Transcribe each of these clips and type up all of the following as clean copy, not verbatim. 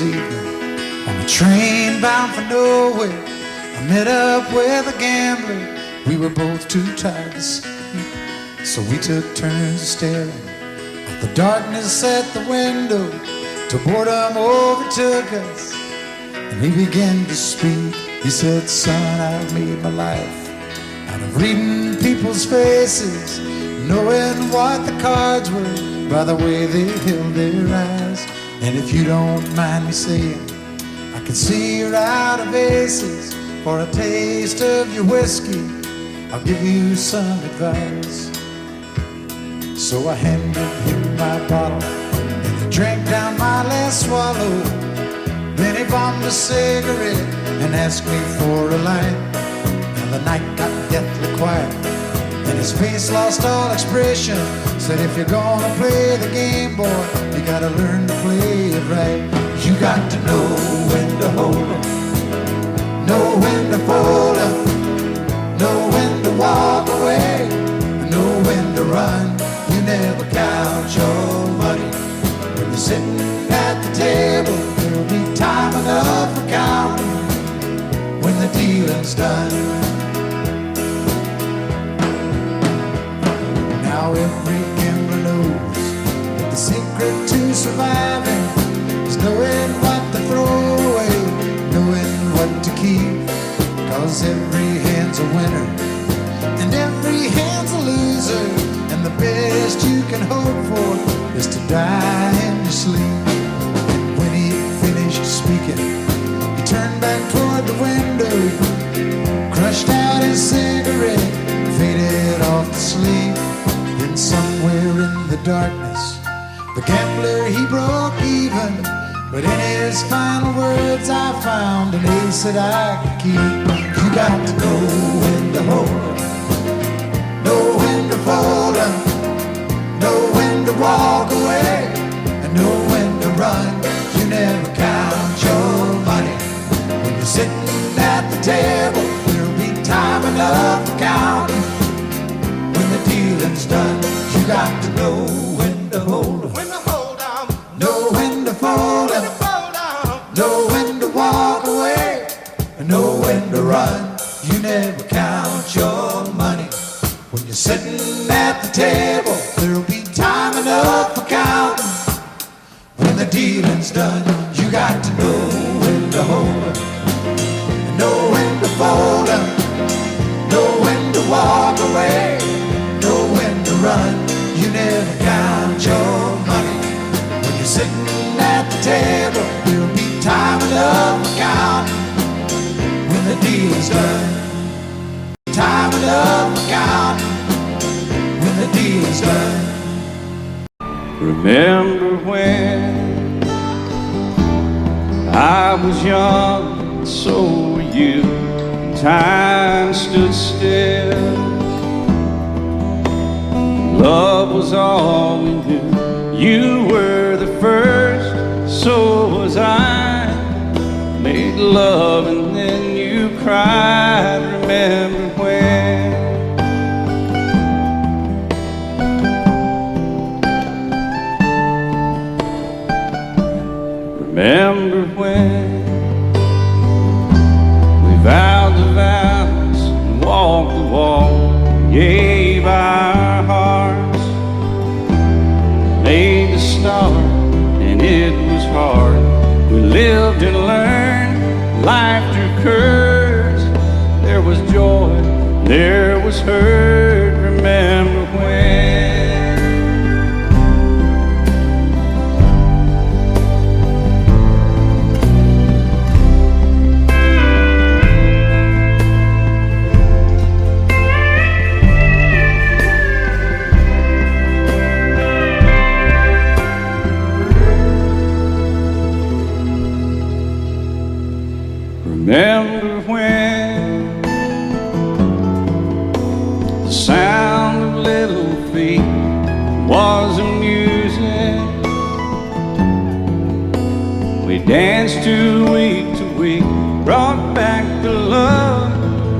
winter's evening on a train bound for nowhere. I met up with a gambler. We were both too tired to sleep, so we took turns staring at the darkness at the window till boredom overtook us, and he began to speak. He said, "Son, I've made my life out of reading people's faces, knowing what the cards were by the way they held their eyes. And if you don't mind me saying, I can see you're out of aces. For a taste of your whiskey, I'll give you some advice." So I handed him my bottle, and he drank down my last swallow. Then he bombed a cigarette and asked me for a light. And the night got deathly quiet, and his face lost all expression. Said, "If you're gonna play the game, boy, you gotta learn to play it right. You got to know when to hold 'em, know when to fold 'em, know when to walk away, know when to run. You never count your money when you're sitting at the table. There'll be time enough for counting when the dealing's done." Now every gambler knows that the secret to surviving is knowing what to throw away, knowing what to keep. 'Cause every hand's a winner and every hand's a loser, and the best you can hope for is to die in your sleep. When he finished speaking, he turned back toward the window, crushed out his cigarette, faded off to sleep. Then somewhere in the darkness, the gambler, he broke even. But in his final words, I found an ace that I could keep. You got to know when to hold 'em, know when to fold 'em, know when to walk away, and know when to run. You never count your money when you're sitting at the table. There'll be time enough for counting when the dealing's done. You got to know when to hold 'em, know when to fold 'em, know when to walk away, and know when to run. You never count your money when you're sitting at the table. There'll be time enough for counting when the dealing's done. You got to know when to hold 'em, know when to fold 'em, know when to walk away, know when to run. You never count your money when you're sitting at the table. There'll be time enough for counting when the deal's done. Time enough for counting when the deal's done. Remember when I was young, and so were you. Time stood still. Love was all we knew. You were the first, so was I. Made love and then you cried. Remember when? Remember when we vowed the vows and walked the walk, gave our hearts, made the start, and it was hard. We lived and learned, life drew curves. There was joy, there was hurt. Remember when? Remember when the sound of little feet was amusing? We danced to week, brought back the love.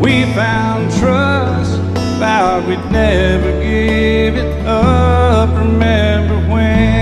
We found trust, vowed we'd never give it up. Remember when?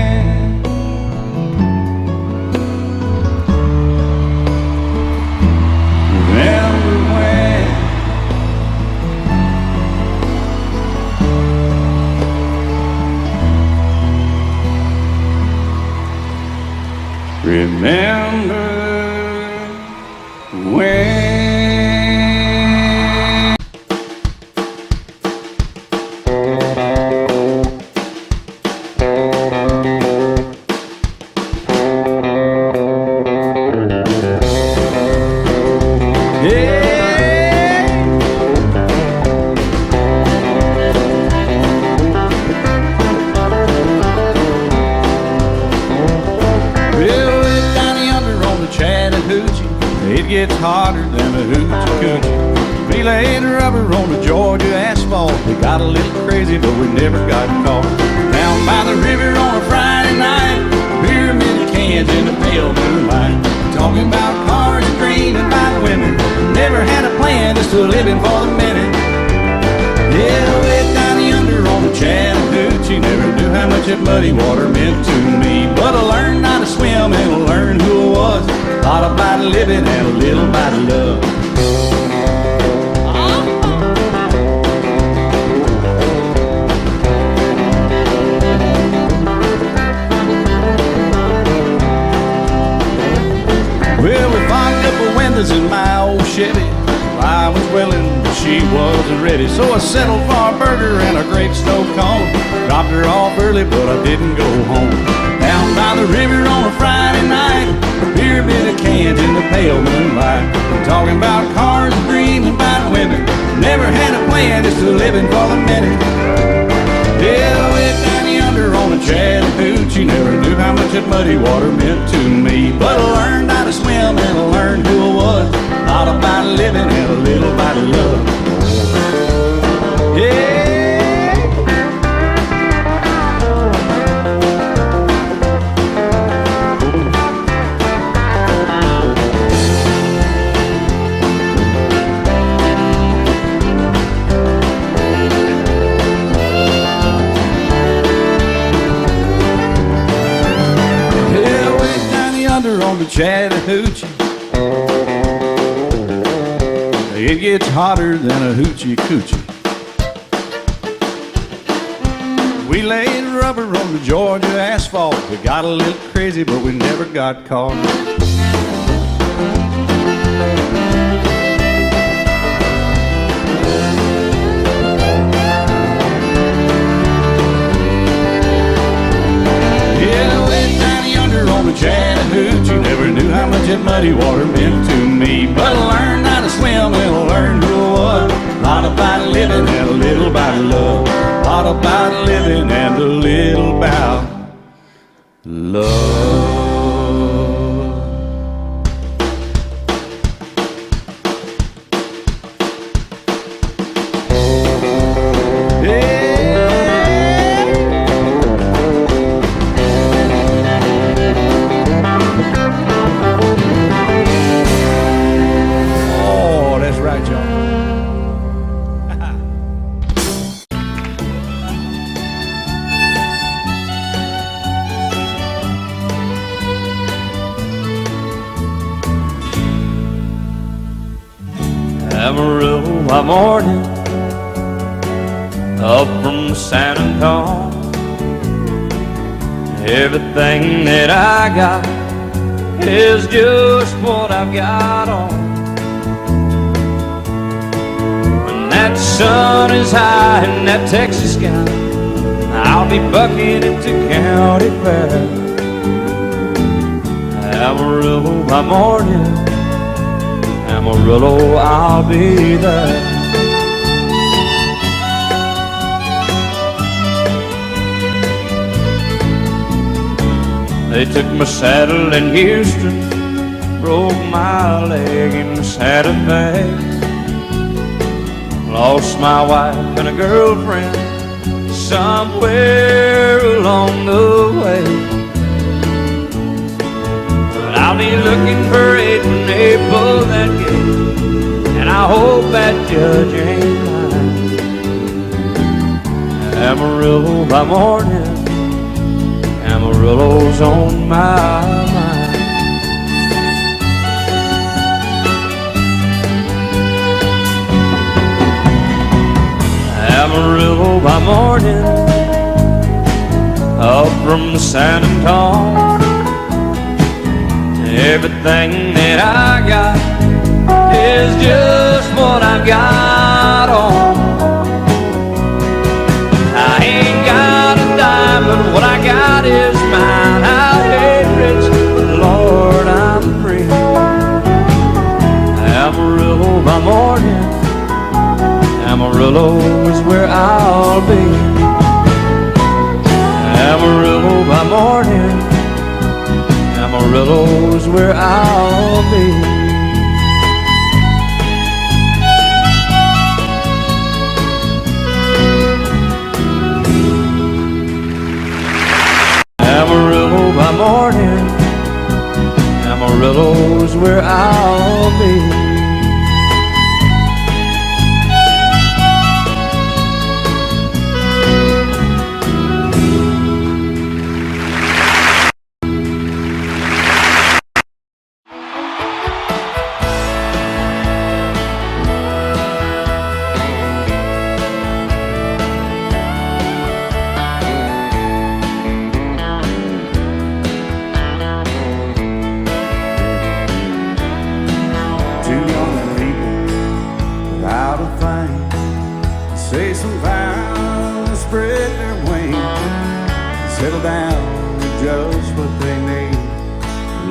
hotter than a hoochie coochie. We laid rubber on the Georgia asphalt. We got a little crazy, but we never got caught. Down by the river on a Friday night, pyramid cans in the pale moonlight. Talking about cars and green and white women. Never had a plan, just a living for the minute. Yeah, way down yonder on the Chattahoochee, never knew how much that muddy water meant to me. But I learned how to swim and I learned who I was. A lot about living and a little about love. Well, we fogged up the windows in my old Chevy. I was willing, but she wasn't ready. So I settled for a burger and a grape snow cone. Dropped her off early, but I didn't go home. Down by the river on a Friday night, a pyramid of cans in the pale moonlight. We're talking about cars and dreaming about women. Never had a plan, just a living for the minute. Yeah, way down yonder on the Chattahoochee, never knew how much that muddy water meant to me. But I learned how to swim and I learned who I was. A lot about living and a little about love. Yeah. Yeah, way down yonder on the Chattahoochee, it gets hotter than a hoochie coochie. We laid rubber on the Georgia asphalt. We got a little crazy, but we never got caught. Yeah, way down yonder on the Chattahoochee, never knew how much that muddy water meant to me. But I learned how to swim and I learned who I was. A lot about living and a little about love. A lot about living and a little about love. Amarillo by morning, up from San Antonio. Everything that I got is just what I've got on. When that sun is high in that Texas sky, I'll be bucking into county fair. Amarillo by morning, Amarillo, I'll be there. They took my saddle in Houston, broke my leg in Santa Fe. Lost my wife and a girlfriend somewhere along the way. I'll be looking for it when they pull that gate, and I hope that judge ain't lying. Amarillo by morning, Amarillo's on my mind. Amarillo by morning, up from San Antonio. Everything that I got is just what I've got on. I ain't got a dime, but what I got is mine. I ain't rich, but Lord, I'm free. Amarillo by morning, Amarillo is where I'll be. Amarillo by morning, Amarillo's where I'll be. say some vows, spread their wings, settle down with just what they need,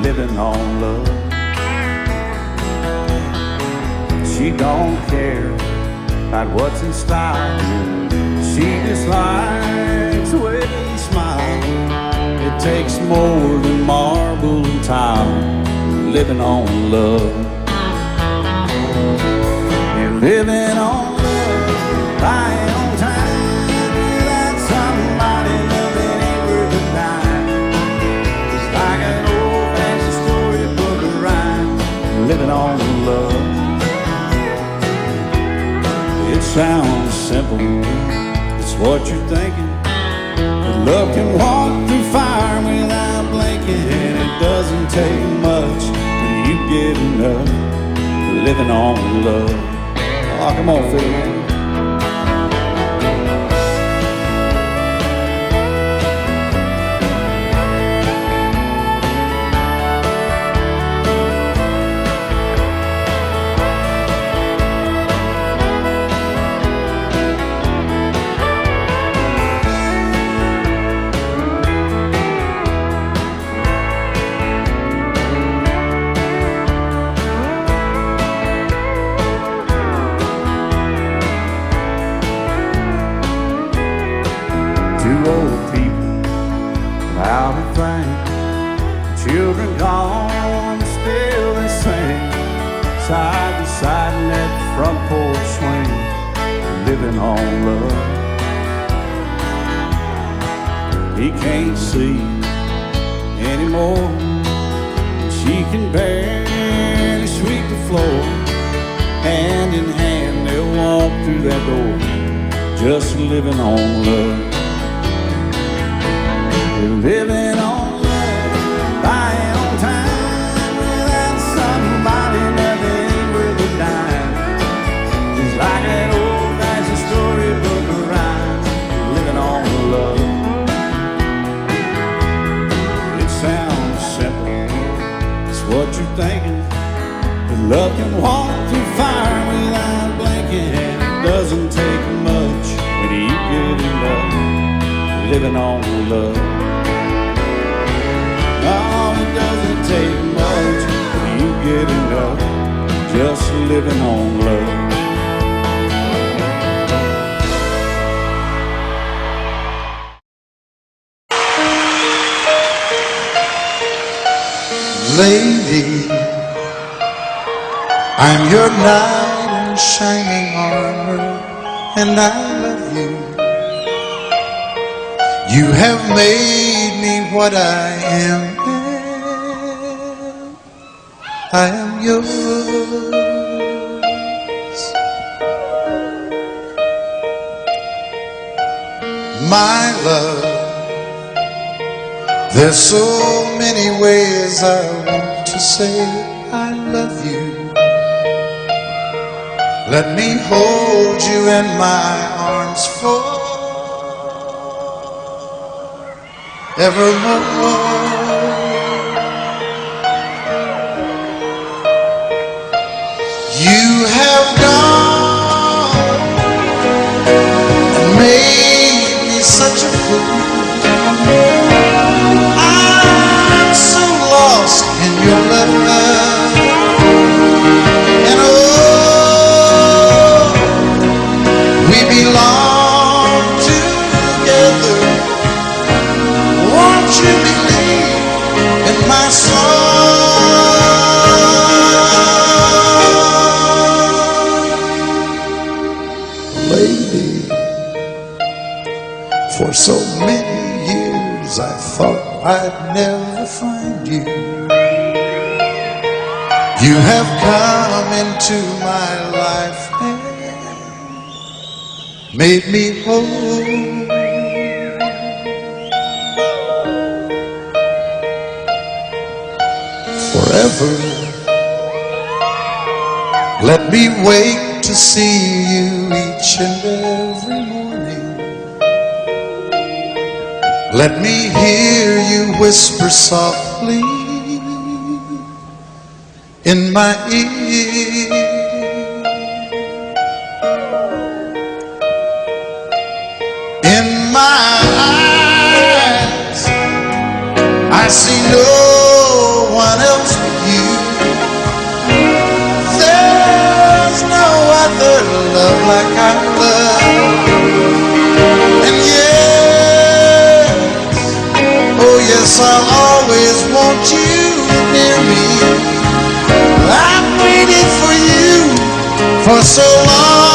living on love. She don't care about what's in style, she just likes the way you smile. It takes more than marble and tile, living on love. You're living on love, buying on time, without somebody loving ain't worth a dime. It's like an old-fashioned storybook of rhyme, living on love. It sounds simple, it's what you're thinking, but love can walk through fire without blinking, and it doesn't take much when you get enough, living on love. Oh, come on, Phil, man. Old people without a thing, children gone, still they sing, side by side in that front porch swing, living on love. He can't see anymore, she can barely sweep the floor. Hand in hand they'll walk through that door, just living on love. Living on love, buying on time, without somebody nothing ain't worth a dime. It's like that old-fashioned storybook of rhyme, living on love. It sounds simple, it's what you're thinking, but love can walk through fire without blinking, and it doesn't take much when you get enough, living on love. Oh, it doesn't take much when you get enough, just living on love. Lady, I'm your knight in shining armor, and I love you. You have made me what I am. I am yours. My love, there's so many ways I want to say I love you. Let me hold you in my arms forevermore. You have gone and made me such a fool. I'm so lost in your love, and oh, we belong together. Won't you believe in my song? Lady, for so many years I thought I'd never find you. You have come into my life and made me whole. Forever, let me wake to see you each and every morning. Let me hear you whisper softly in my ear. no one else but you. There's no other love like I love. And yes, oh yes, I'll always want you near me. I've waited for you for so long.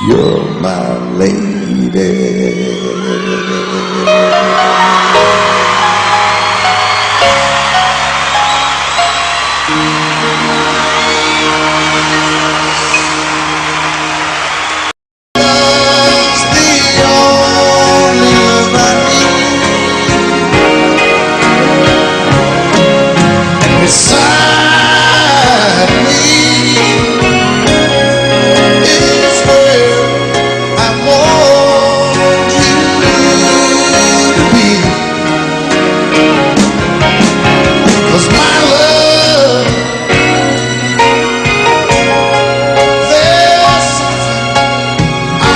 You're my lady. Love's the only love I need. Beside me is where I want you to be. 'Cause my love, there's something I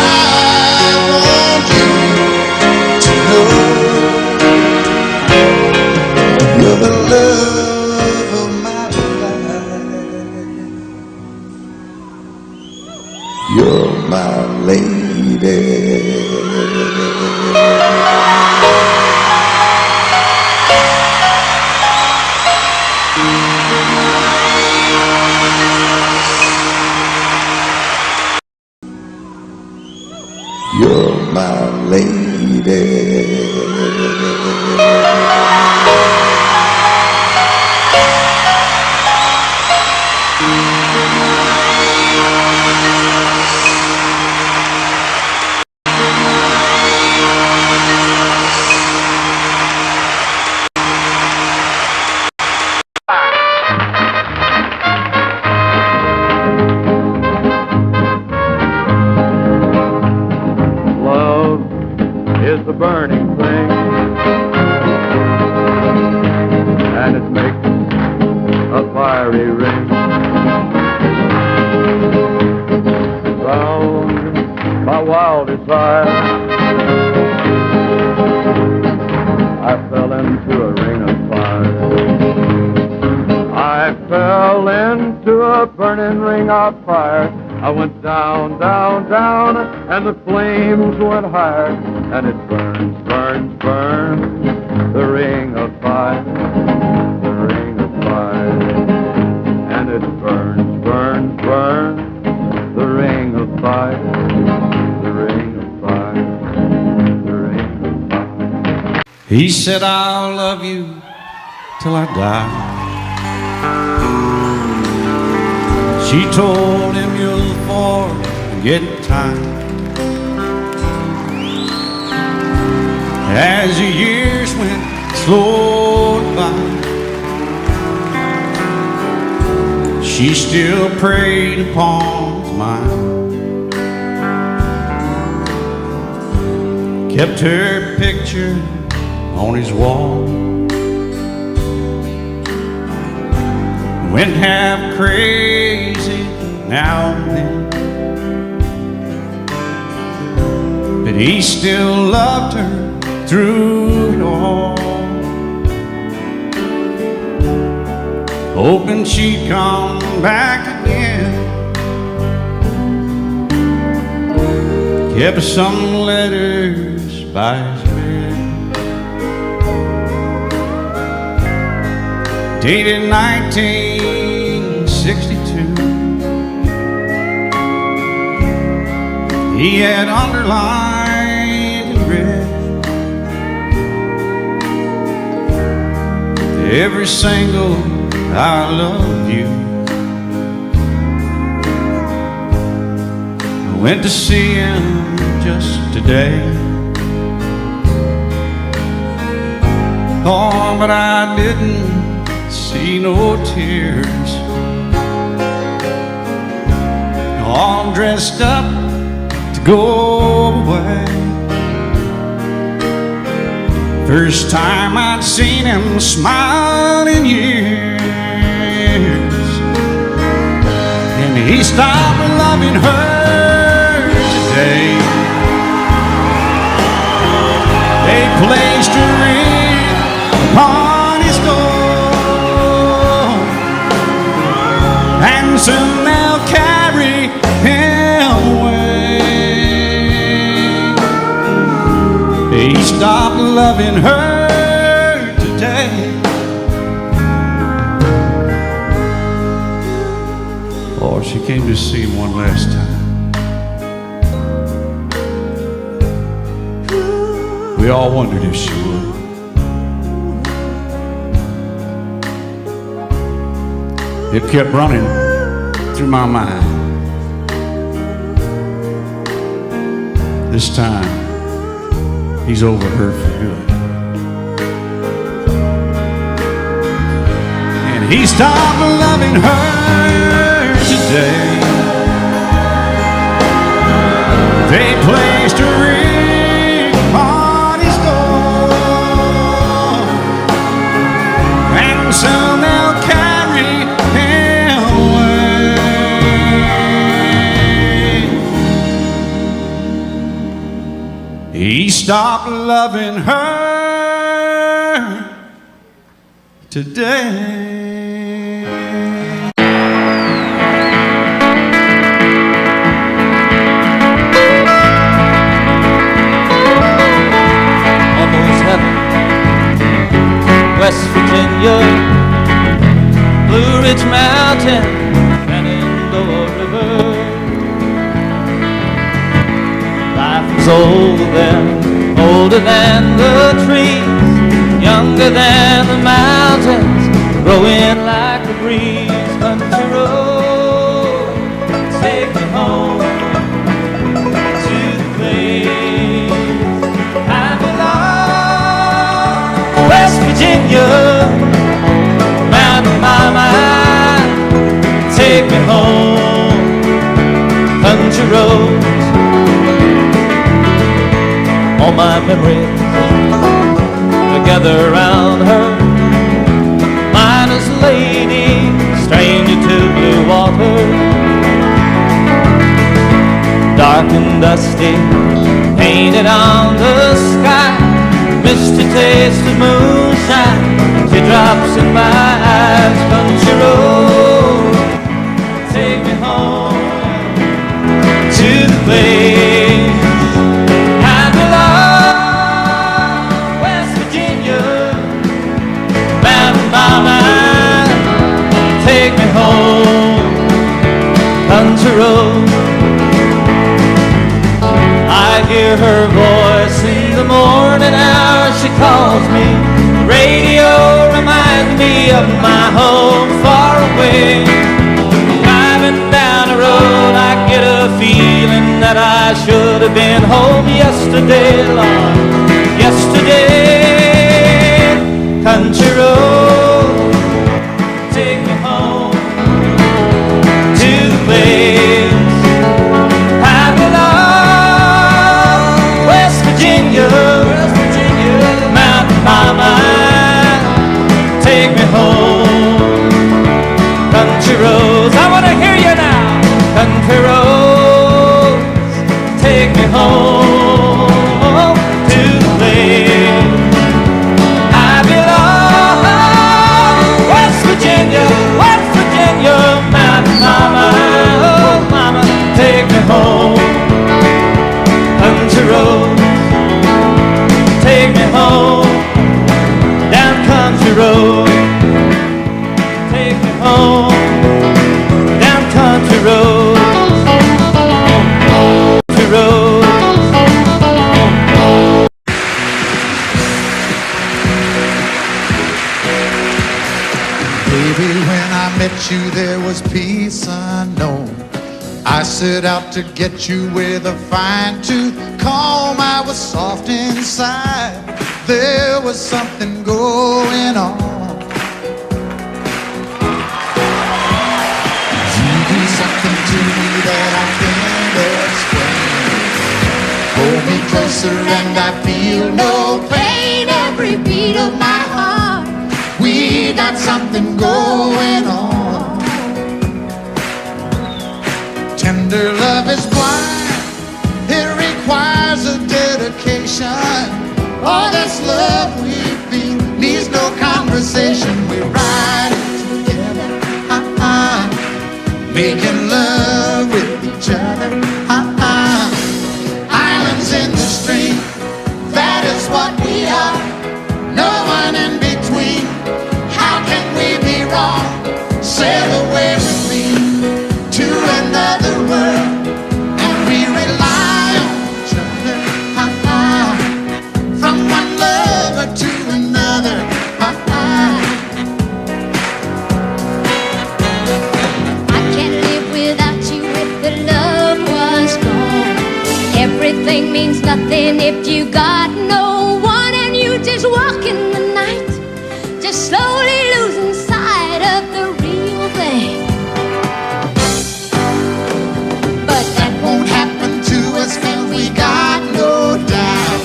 want you to know. You're the love of my life. You're my lady. You're my lady. Love is the burning thing, and it makes a fiery ring. Bound by wild desire, I fell into a ring of fire. I fell into a burning ring of fire. I went down, down, down, and the flames went higher. And it burns, burns, burns, the ring of fire, the ring of fire. And it burns, burns, burns, the ring of fire, the ring of fire, the ring of fire. He said, I'll love you till I die. She told him, you'll forget time. As the years went slowly by, she still preyed upon his mind. Kept her picture on his wall. Went half crazy now and then, but he still loved her through it all, hoping she'd come back again. Kept some letters by his bed, dated 1962. he had underlined in red every single I love you. I went to see him just today. Oh, but I didn't see no tears. All dressed up to go away. First time I'd seen him smile in years. And he stopped loving her today. They placed a ring upon his door, and soon they'll carry him away. He stopped loving her today. Or she came to see him one last time. We all wondered if she would. It kept running through my mind. This time, he's over her for good. And he stopped loving her today. They placed a ring on his door, and soon they'll carry him away. He stopped loving her today. West Virginia, Blue Ridge Mountain, Shenandoah River. Life was old then, older than the trees, younger than the mountains, growing like a breeze. Country road, take me home to the place I belong. West Virginia, mountain mama, take me home. Country roads, all my memories together around her. Miner's lady, stranger to blue water. Dark and dusty, painted on the sky. Misty taste of moonshine, teardrops in my eyes. Country road, take me home to the place I belong. West Virginia, mountain mama, take me home. Country road, I hear her voice in the morning hour. She calls me. The radio reminds me of my home far away. Driving down the road, I get a feeling that I should have been home yesterday, Lord, yesterday. Country road, take me home to the place I belong. West Virginia, mountain mama, take me home. Country roads, I want to hear you now. Country roads, take me home, Baby, when I met you, there was peace unknown. I set out to get you with a fine-tooth comb. I was soft inside. There was something going on. You do something to me that I can't explain. Hold me closer and I feel no pain. Every beat of my heart, we got something going on. Tender love is blind. It requires a dedication. All this love we feel needs no conversation. We ride it together, making love with each other. Islands in the stream, that is what we are. No one in between. How can we be wrong? Sail away with me to another world, and we rely on each other. From one lover to another. I can't live without you if the love was gone. Everything means nothing if you got no one, and you just walk in the night, just slowly losing sight of the real thing. But that won't happen to us, and we got no doubt.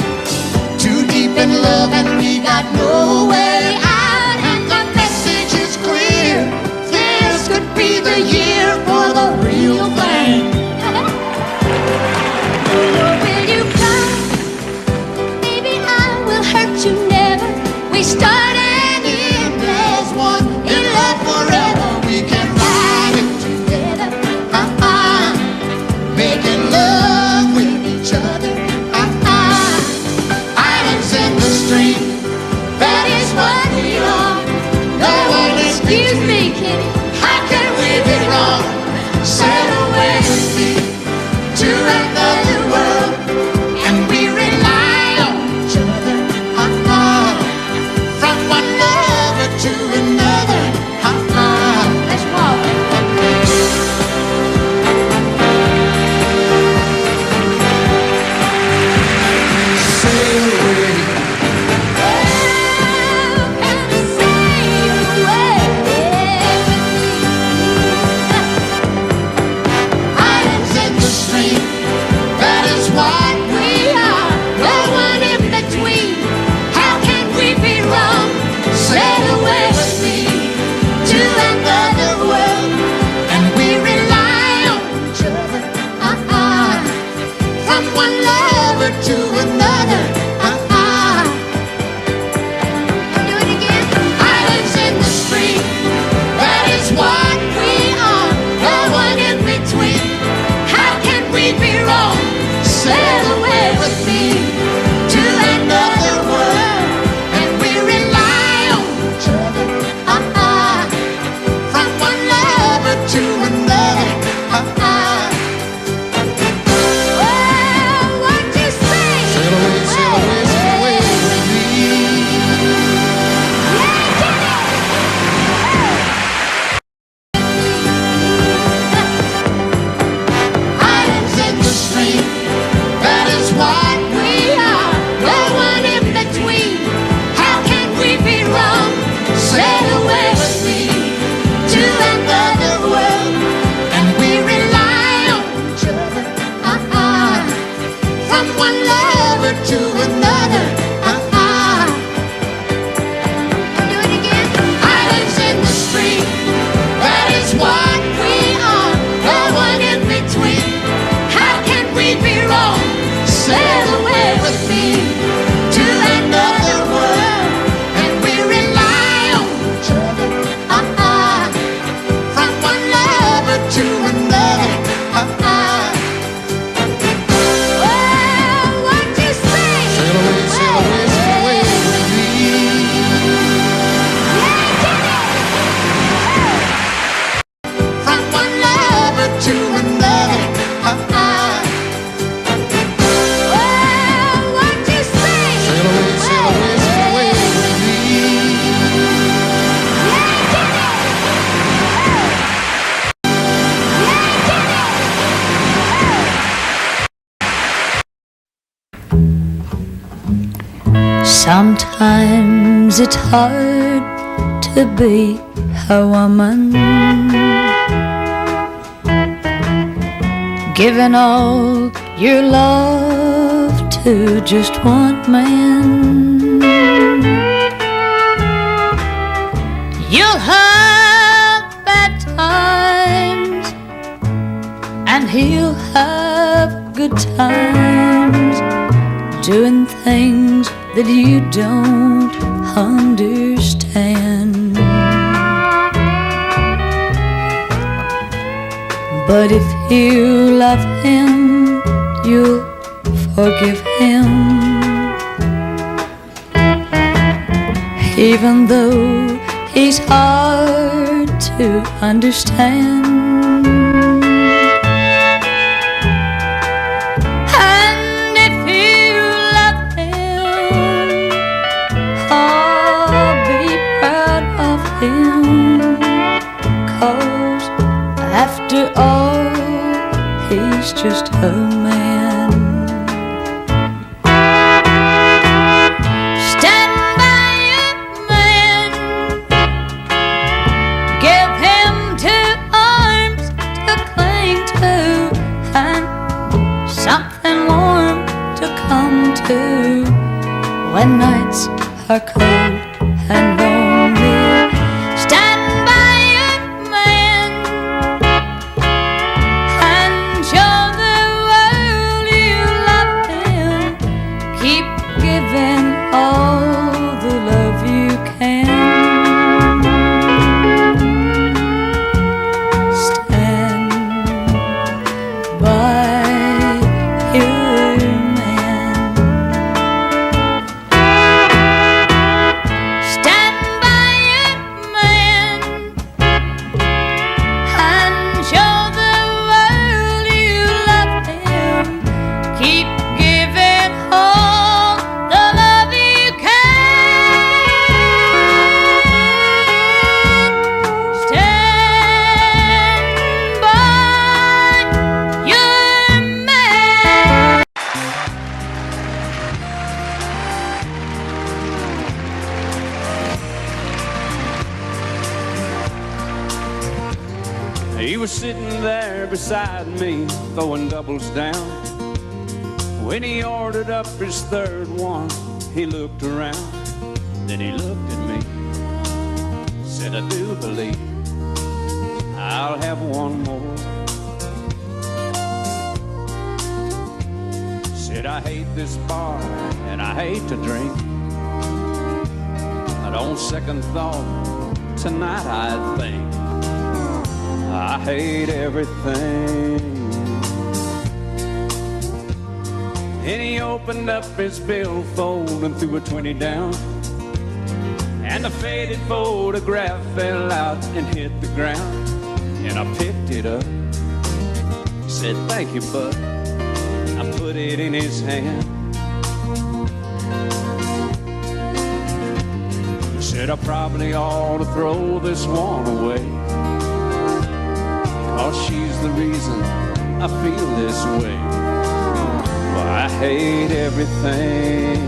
Too deep in love and we got no way out. And the message is clear. This could be the year for the real thing. Will you cry? Baby, I will hurt you never. We started And as one in love forever, we can ride it together. Making love with each other. Islands in the stream, that is what we are. No one is excuse me, kitty. How can we be wrong? Sail away with me to another world, and we rely on each other. From one Sometimes it's hard to be a woman, giving all your love to just one man. You'll have bad times and he'll have good times, doing things that you don't understand. But if you love him, you'll forgive him, even though he's hard to understand. And if you love him, I'll be proud of him, 'cause after all, he's just a man. Stand by a man, give him 2 arms to cling to, and something warm to come to when nights are cold and lonely. Stand by a man and show the world you love him. Keep giving all the love you can. Stand by your man. Stand by your man and show the world you love him. Keep giving all the love you can. Stand by your man. He was sitting there beside me, throwing doubles down. When he ordered up his third one, he looked around. Then he looked at me, said, I do believe I'll have one more. Said, I hate this bar and I hate to drink, but on second thought, tonight I think I hate everything. Then he opened up his billfold and threw a 20 down, and the faded photograph fell out and hit the ground. And I picked it up, said, thank you, bud. I put it in his hand. He said, I probably ought to throw this one away, 'cause she's the reason I feel this way. Well, I hate everything.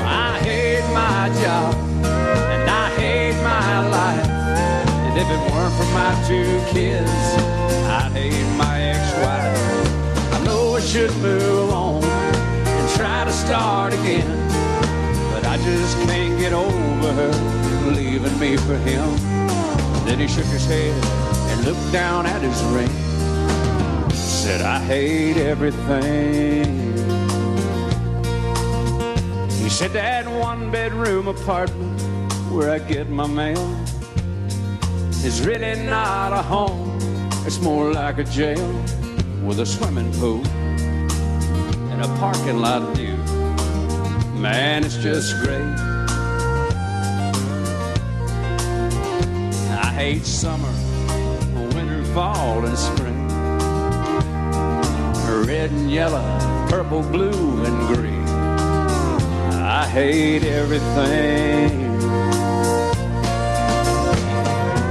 I hate my job and I hate my life, and if it weren't for my 2 kids, I'd hate my ex-wife. I know I should move on and try to start again, but I just can't get over her leaving me for him. Then he shook his head and looked down at his ring, said, I hate everything. He said, that 1-bedroom apartment where I get my mail is really not a home, it's more like a jail, with a swimming pool and a parking lot view. Man, it's just great. I hate summer, winter, fall, and spring, red and yellow, purple, blue, and green. I hate everything.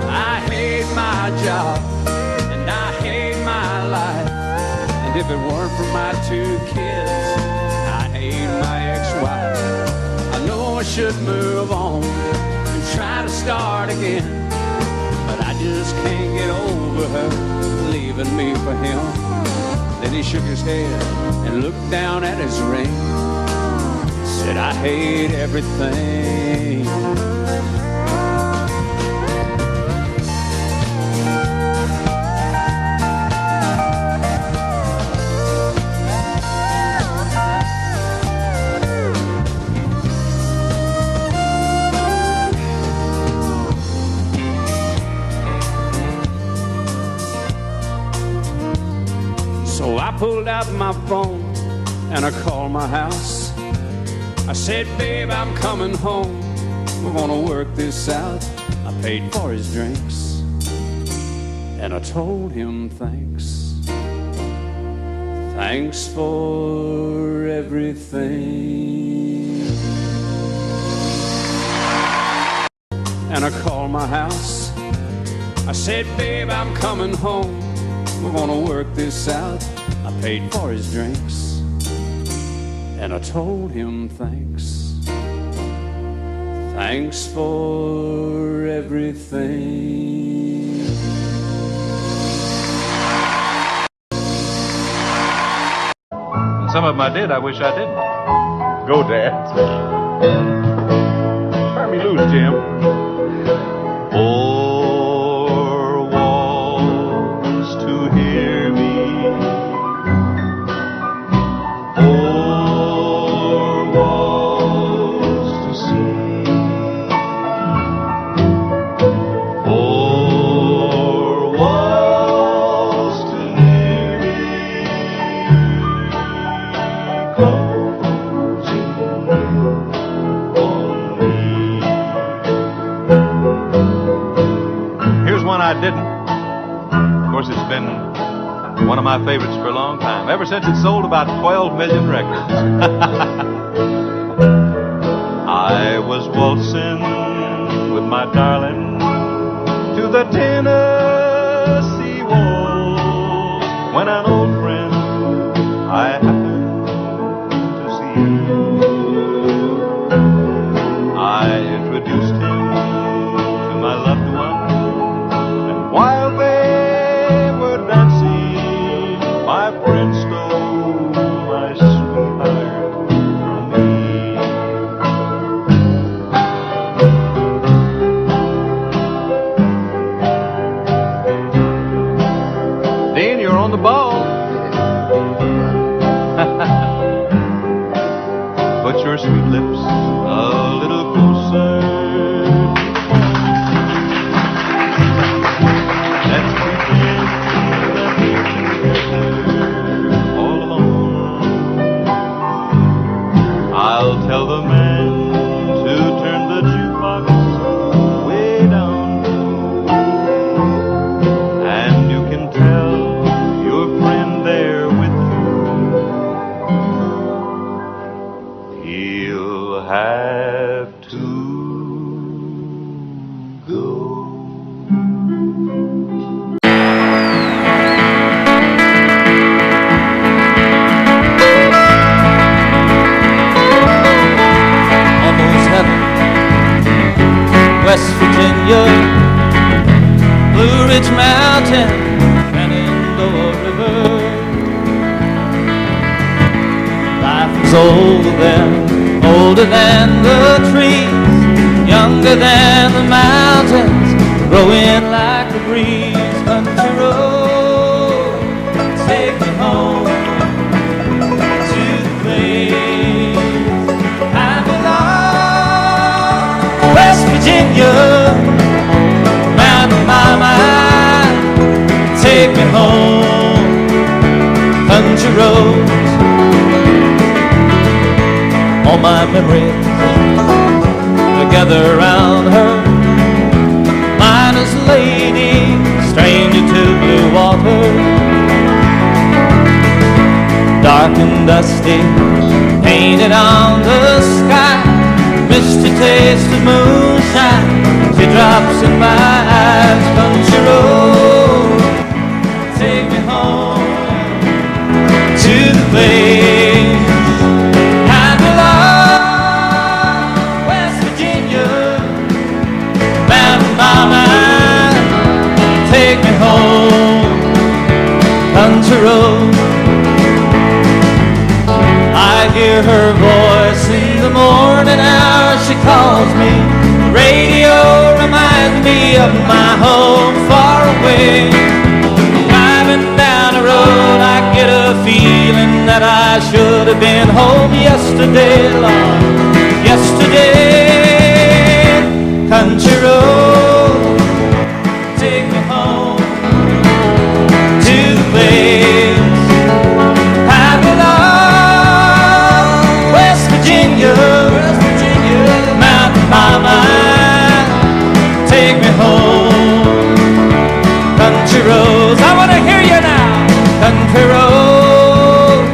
I hate my job and I hate my life, and if it weren't for my 2 kids, I hate should move on and try to start again. But I just can't get over her leaving me for him. Then he shook his head and looked down at his ring. Said, I hate everything. So I pulled out my phone and I called my house. I said, babe, I'm coming home. We're gonna work this out. I paid for his drinks and I told him thanks. Thanks for everything. And I called my house. I said, babe, I'm coming home. We're gonna work this out. I paid for his drinks and I told him thanks. Thanks for everything. And some of them I did, I wish I didn't. Go, Dad. Turn me loose, Jim. Four walls to hear me. Four walls to see. Four walls to hear me. Closing on me. Here's one I didn't. Of course, it's been one of my favorites for a long time, ever since it sold about 12 million records. I was waltzing with my darling to the Tennessee waltz when an old friend I happened to see. I introduced him to my loved one, and while they were dancing, my friend stole my sweetheart from me. Dean, you're on the ball. Put your sweet lips a little closer. Let's pretend that we're together all alone. I'll tell the man to turn the jukebox way down low, and you can tell your friend there with you he'll have to go. Almost heaven, West Virginia, Blue Ridge Mountain, Shenandoah River. Life is older than the trees, younger than the mountains, growing like the breeze. Country road, take me home to the place I belong. West Virginia, mountain mama, take me home. Country roads, all my memories together around her. Miner's lady, stranger to blue water. Dark and dusty, painted on the sky. Misty taste of moonshine, teardrops in my eyes. Country road, take me home to the place I belong. West me of my home far away. Driving down the road, I get a feeling that I should have been home yesterday, Lord, yesterday. Country road, take me home to the place I belong, West Virginia, Mountain Mama, take me home. Country roads, I want to hear you now. Country roads,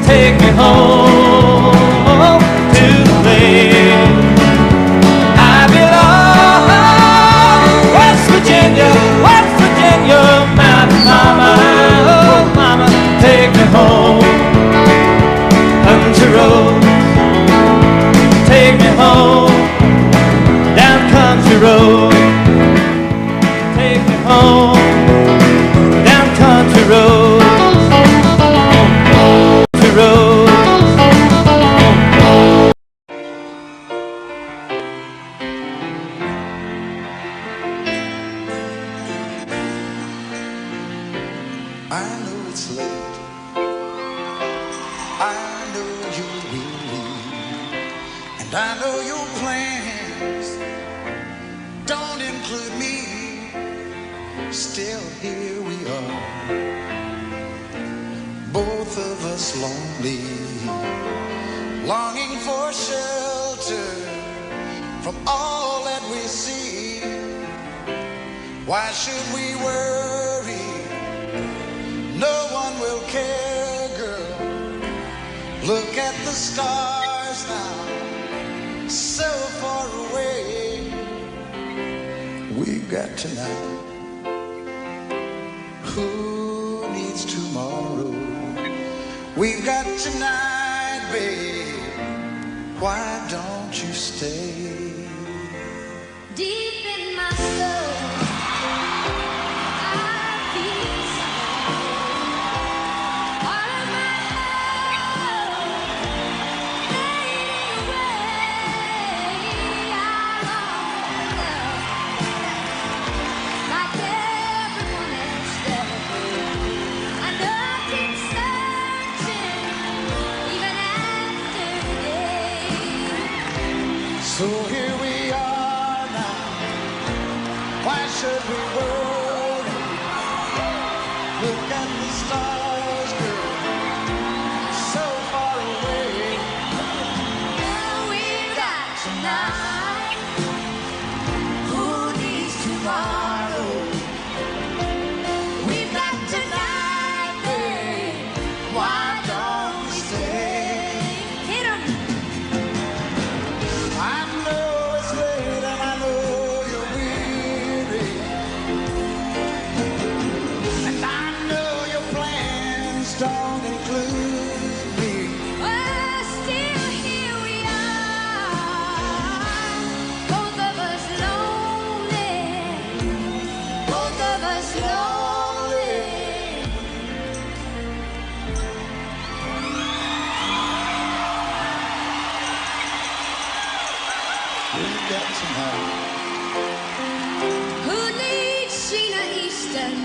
take me home to the place I belong, West Virginia, Mountain Mama, oh Mama, take me home. Country roads, take me home, down country road, take me home, down country road, country road. I know it's late. I know you will leave, and I know your plans don't include me. Still here we are, both of us lonely, longing for shelter from all that we see. Why should we worry? No one will care, girl. Look at the stars now, so far away. We've got tonight. Who needs tomorrow? We've got tonight, babe. Why don't you stay? Deep in my soul, I feel something. All of my love fading away. I long for love like everyone else does. I know I keep searching even after today. So here we are now. Why should we worry? Look at the stars, girl, so far away. Well, we've got tonight. Who needs tomorrow? We've got tonight, babe. Why don't we stay? Hit 'em. I know it's late and I know you're weary, and I know your plans don't include me. Well, still here we are, both of us lonely, both of us lonely. We've got tonight. Who needs Sheena Easton?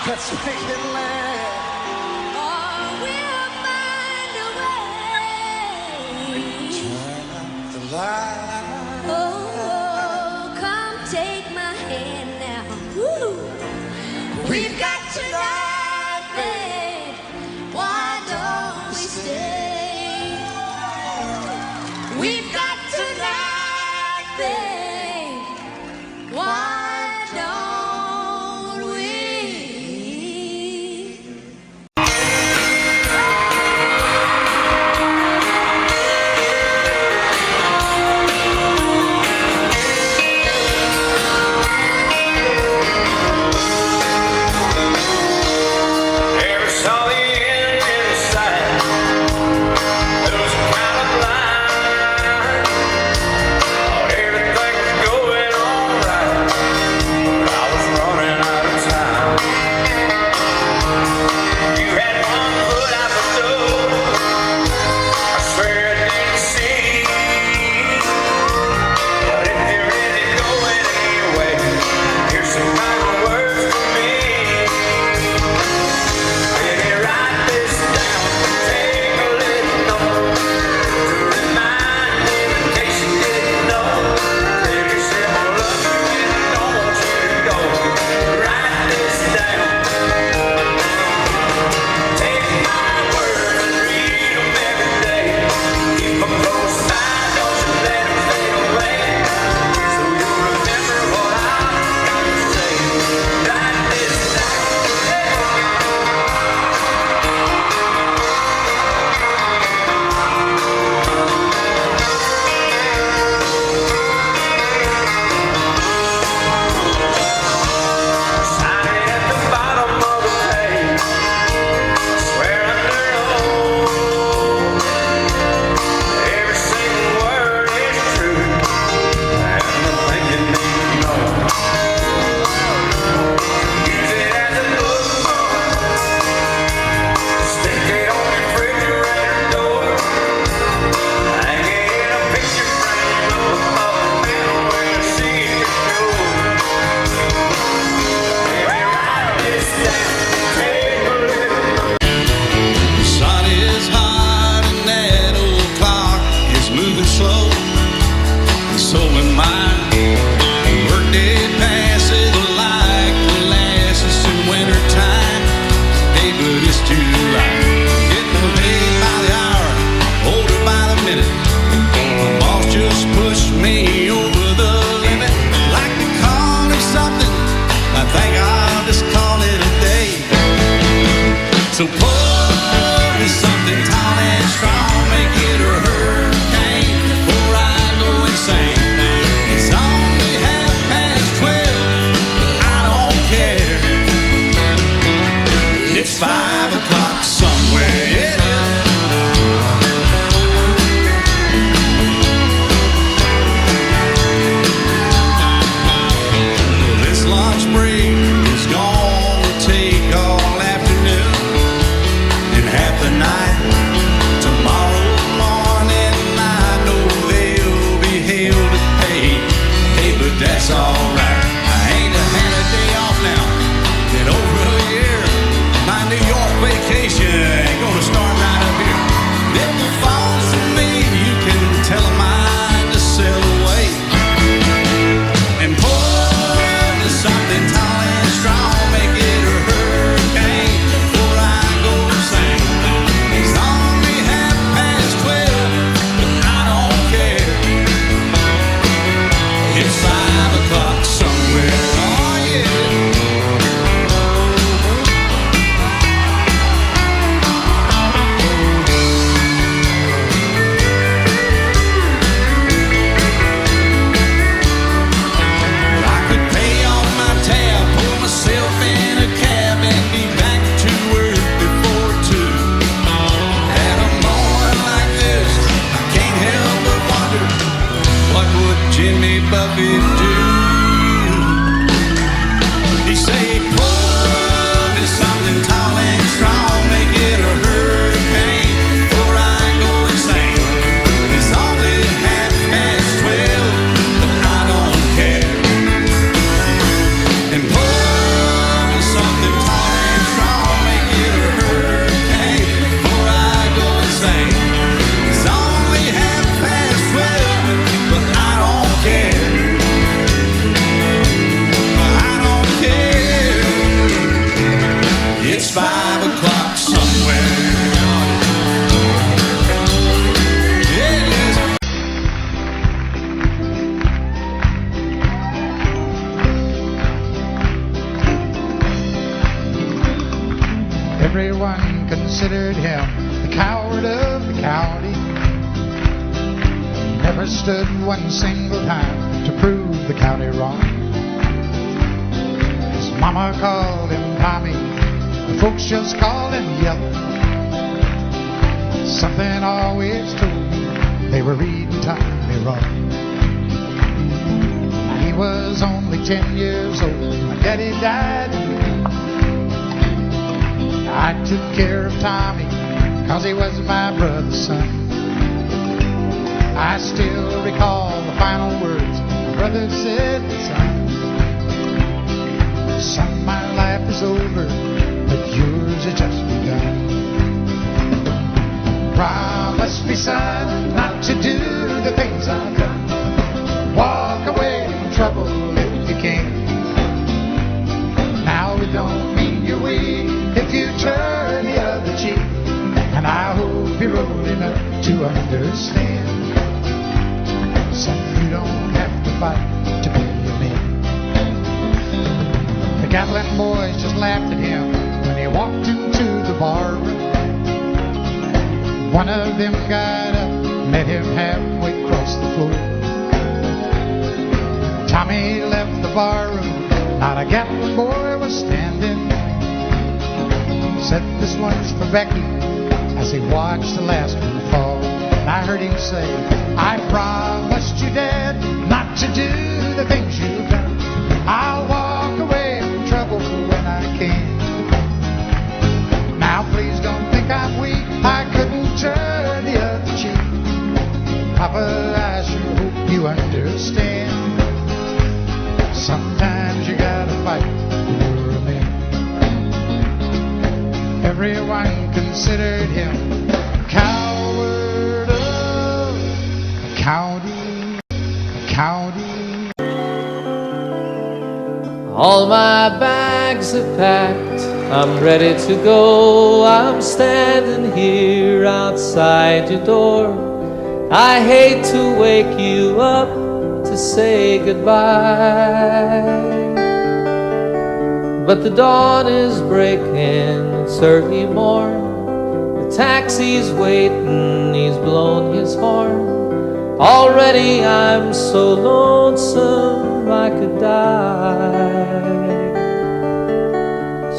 Let's make it last. Or we'll find a way. Turn out the light. Oh, come take my hand now. Woo. We've got tonight, babe. Why don't we stay? We've got tonight, babe. Why don't we? Never saw the end in sight. Those kind of blind. minute. My boss just pushed me over the limit. Like to call it something, I think I'll just call it a day. So pour me something tall and strong, make it a hurricane before I go insane. It's only 12:30, but I don't care. It's 5 o'clock somewhere, yeah. This lunch break is gonna take all afternoon and half the night. Tomorrow morning I know they'll be held to pay. Hey, but that's alright. I ain't had a day off now in over a year. My New York vacation ain't gonna start right up here. If it falls to me, you can tell them I just sail away. And pour me something tall and strong, make it a hurricane before I go sing. It's only 12:30, but I don't care. It's 5 o'clock somewhere, oh yeah. I could pay off my tab, pull myself in a cab, and be back to work before 2. At a moment like this, I can't help but wonder, what would Jimmy Buffett do? He say, pour me something tall and strong, make it a hurricane before I go insane. It's only 12:30, but I don't care. And pour me something tall and strong, make it a hurricane before I go insane. It's only 12:30, but I don't care. I don't care. It's 5 o'clock somewhere. It is. Everyone considered him the coward of the county. Never stood one single time to prove the county wrong. His mama called him Tommy, the folks just called him Yellow. Something always told me they were reading Tommy wrong. He was only 10 years old, my daddy died. I took care of Tommy, 'cause he was my brother's son. I still recall the final words my brother said, son, my life is over, but yours has just begun. Promise me, son, not to do the things I've done. Walk away from trouble if you can. Now it don't mean you're weak if you turn the other cheek, and I hope you're old enough to understand. Son, you don't have to fight to be a man. The Gatlin boys just laughed at him when he walked into the bar room. One of them got up, met him halfway across the floor. Tommy left the bar room, not a Gatlin boy was standing. Said, this one's for Becky, as he watched the last one fall. And I heard him say, I promised you, Dad, not to do the things you've done. I'll walk away from trouble when I can. Now please don't think I'm weak, I couldn't turn the other cheek. Papa, I sure hope you understand. Sometimes you gotta fight when you're a man. Everyone considered him a coward of a county. All my bags are packed, I'm ready to go. I'm standing here outside your door. I hate to wake you up to say goodbye, but the dawn is breaking, it's early morn. The taxi's waiting, he's blown his horn. Already I'm so lonesome I could die.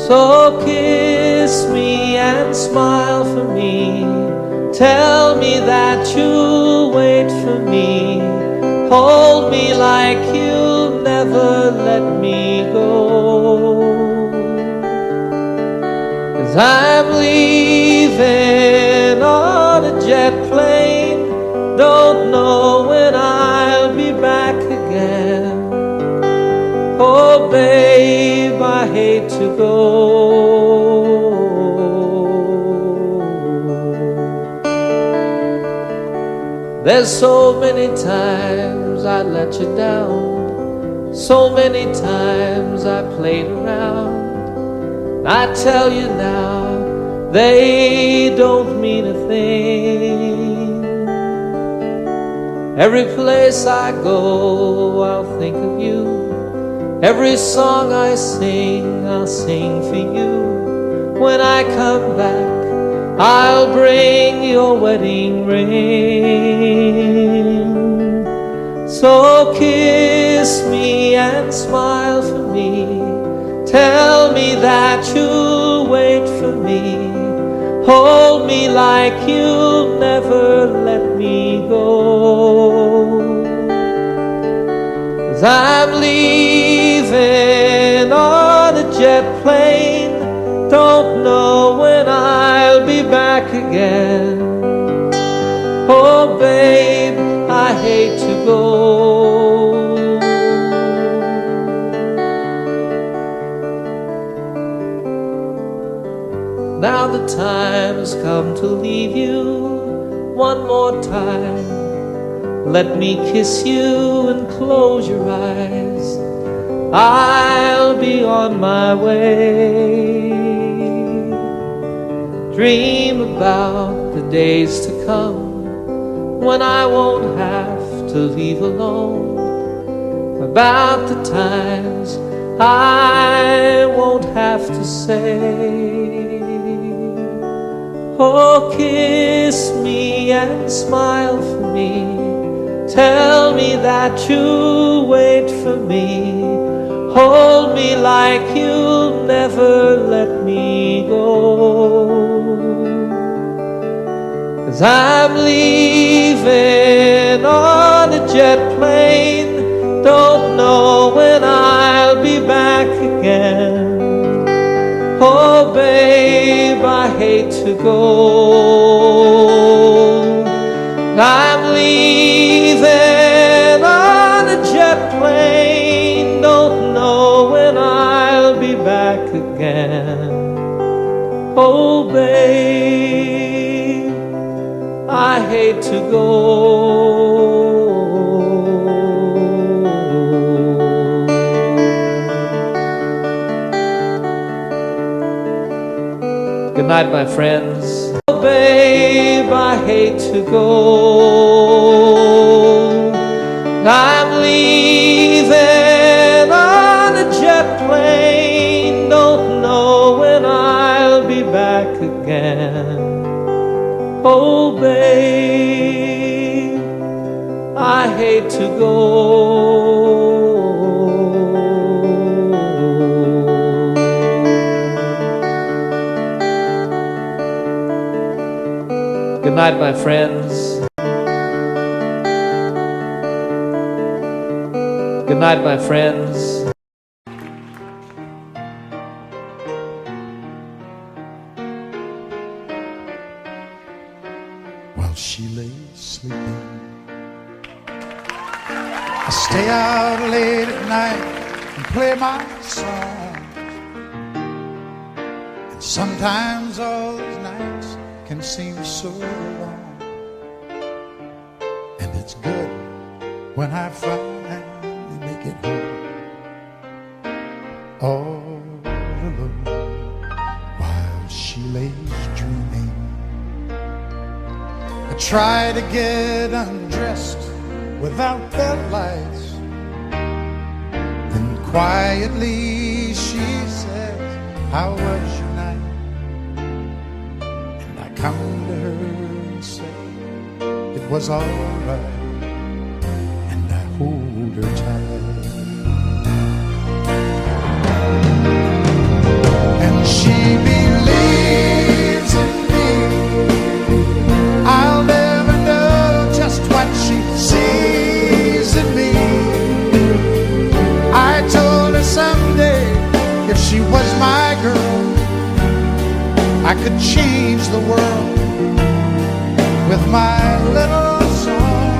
So kiss me and smile for me. Tell me that you'll wait for me. Hold me like you'll never let me go. 'Cause I'm leaving on a jet plane. Don't know when I'll be back again. Oh babe, I hate to go. There's so many times I let you down, so many times I played around. I tell you now, they don't mean a thing. Every place I go, I'll think of you. Every song I sing, I'll sing for you. When I come back, I'll bring your wedding ring. So kiss me and smile for me. Tell me that you'll wait for me. Hold me like you'll never let me go. 'Cause I'm leaving on a jet plane. Don't know when I'll be back again. Oh babe, I hate to go. Now the time's come to leave you one more time. Let me kiss you and close your eyes. I'll be on my way. Dream about the days to come when I won't have to leave alone. About the times I won't have to say, oh, kiss me and smile for me. Tell me that you'll wait for me. Hold me like you'll never let me go. 'Cause I'm leaving on a jet plane. Don't know when I'll be back again. Oh babe, I hate to go. I'm leaving on a jet plane. Don't know when I'll be back again. Oh babe, I hate to go. Good night, my friends. Oh, babe, I hate to go. I'm leaving on a jet plane. Don't know when I'll be back again. Oh, babe, I hate to go. Good night, my friends. Good night, my friends. While she lay sleeping, I stay out late at night and play my song. And sometimes all those nights can seem so long, and it's good when I finally make it home, all alone, while she lays dreaming. A try to get undressed without their lights. Then quietly she says, how was your night? And I come to her and say, it was all right. And I hold her tight. And she believes in me. I'll never know just what she sees in me. I told her someday if she was my girl, I could change the world with my little song.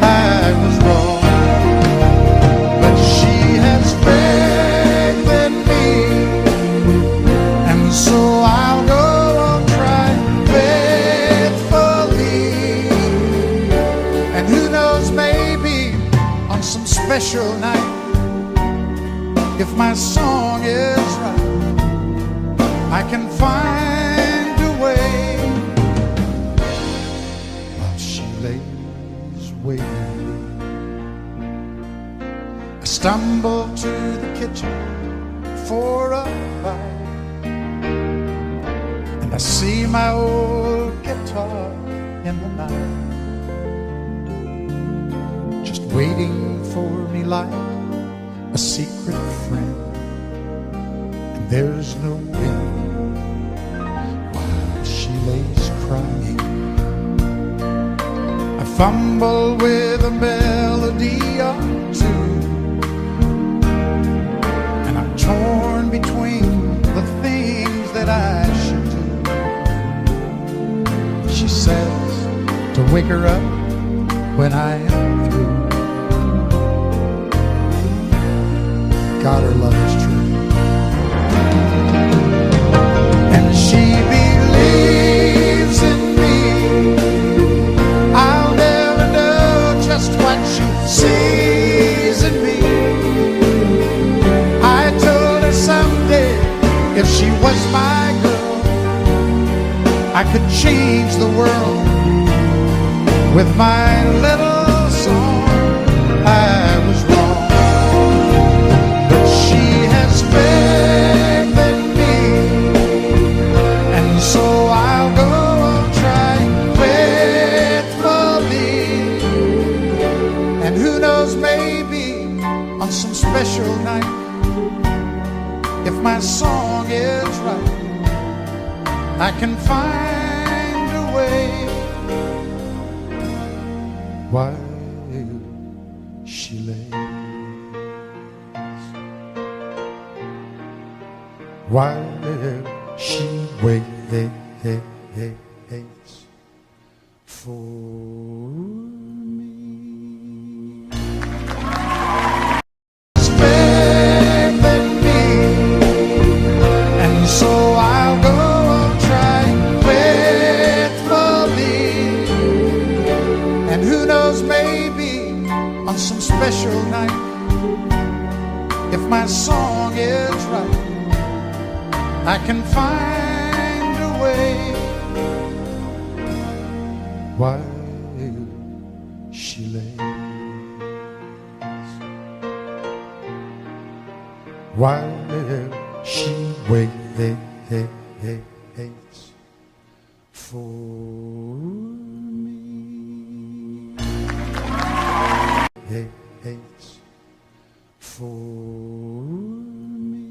I was wrong, but she has faith in me, and so I'll go on trying faithfully. And who knows, maybe on some special night, if my song is right, I can find a way while she lays waiting. I stumble to the kitchen for a bite, and I see my old guitar in the night, just waiting for me like a secret friend. And there's no wind while she lays crying. I fumble with a melody or two, and I'm torn between the things that I should do. She says to wake her up when I am through. God, her love is true. And she believes in me. I'll never know just what she sees in me. I told her someday if she was my girl, I could change the world with my little song. I was wrong, but she has faith in me, and so I'll go on trying faithfully. And who knows, maybe on some special night, if my song is right, I can find a way while she lays, while she waits for me. Faith in me, and so I'll go on trying faithfully. And who knows, maybe on some special night, if my song is right, I can find a way while she lays, while she waits for me. Waits for me.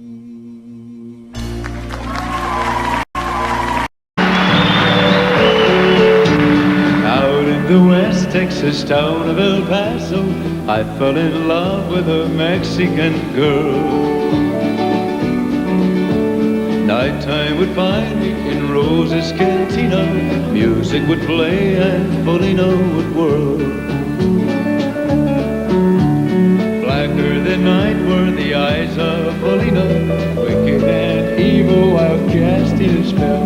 Out in the West Texas town of El Paso, I fell in love with a Mexican girl. Nighttime would find me in Rose's Cantina. Music would play and Polino would whirl. Blacker than night were the eyes of Polino, wicked and evil while casting a spell.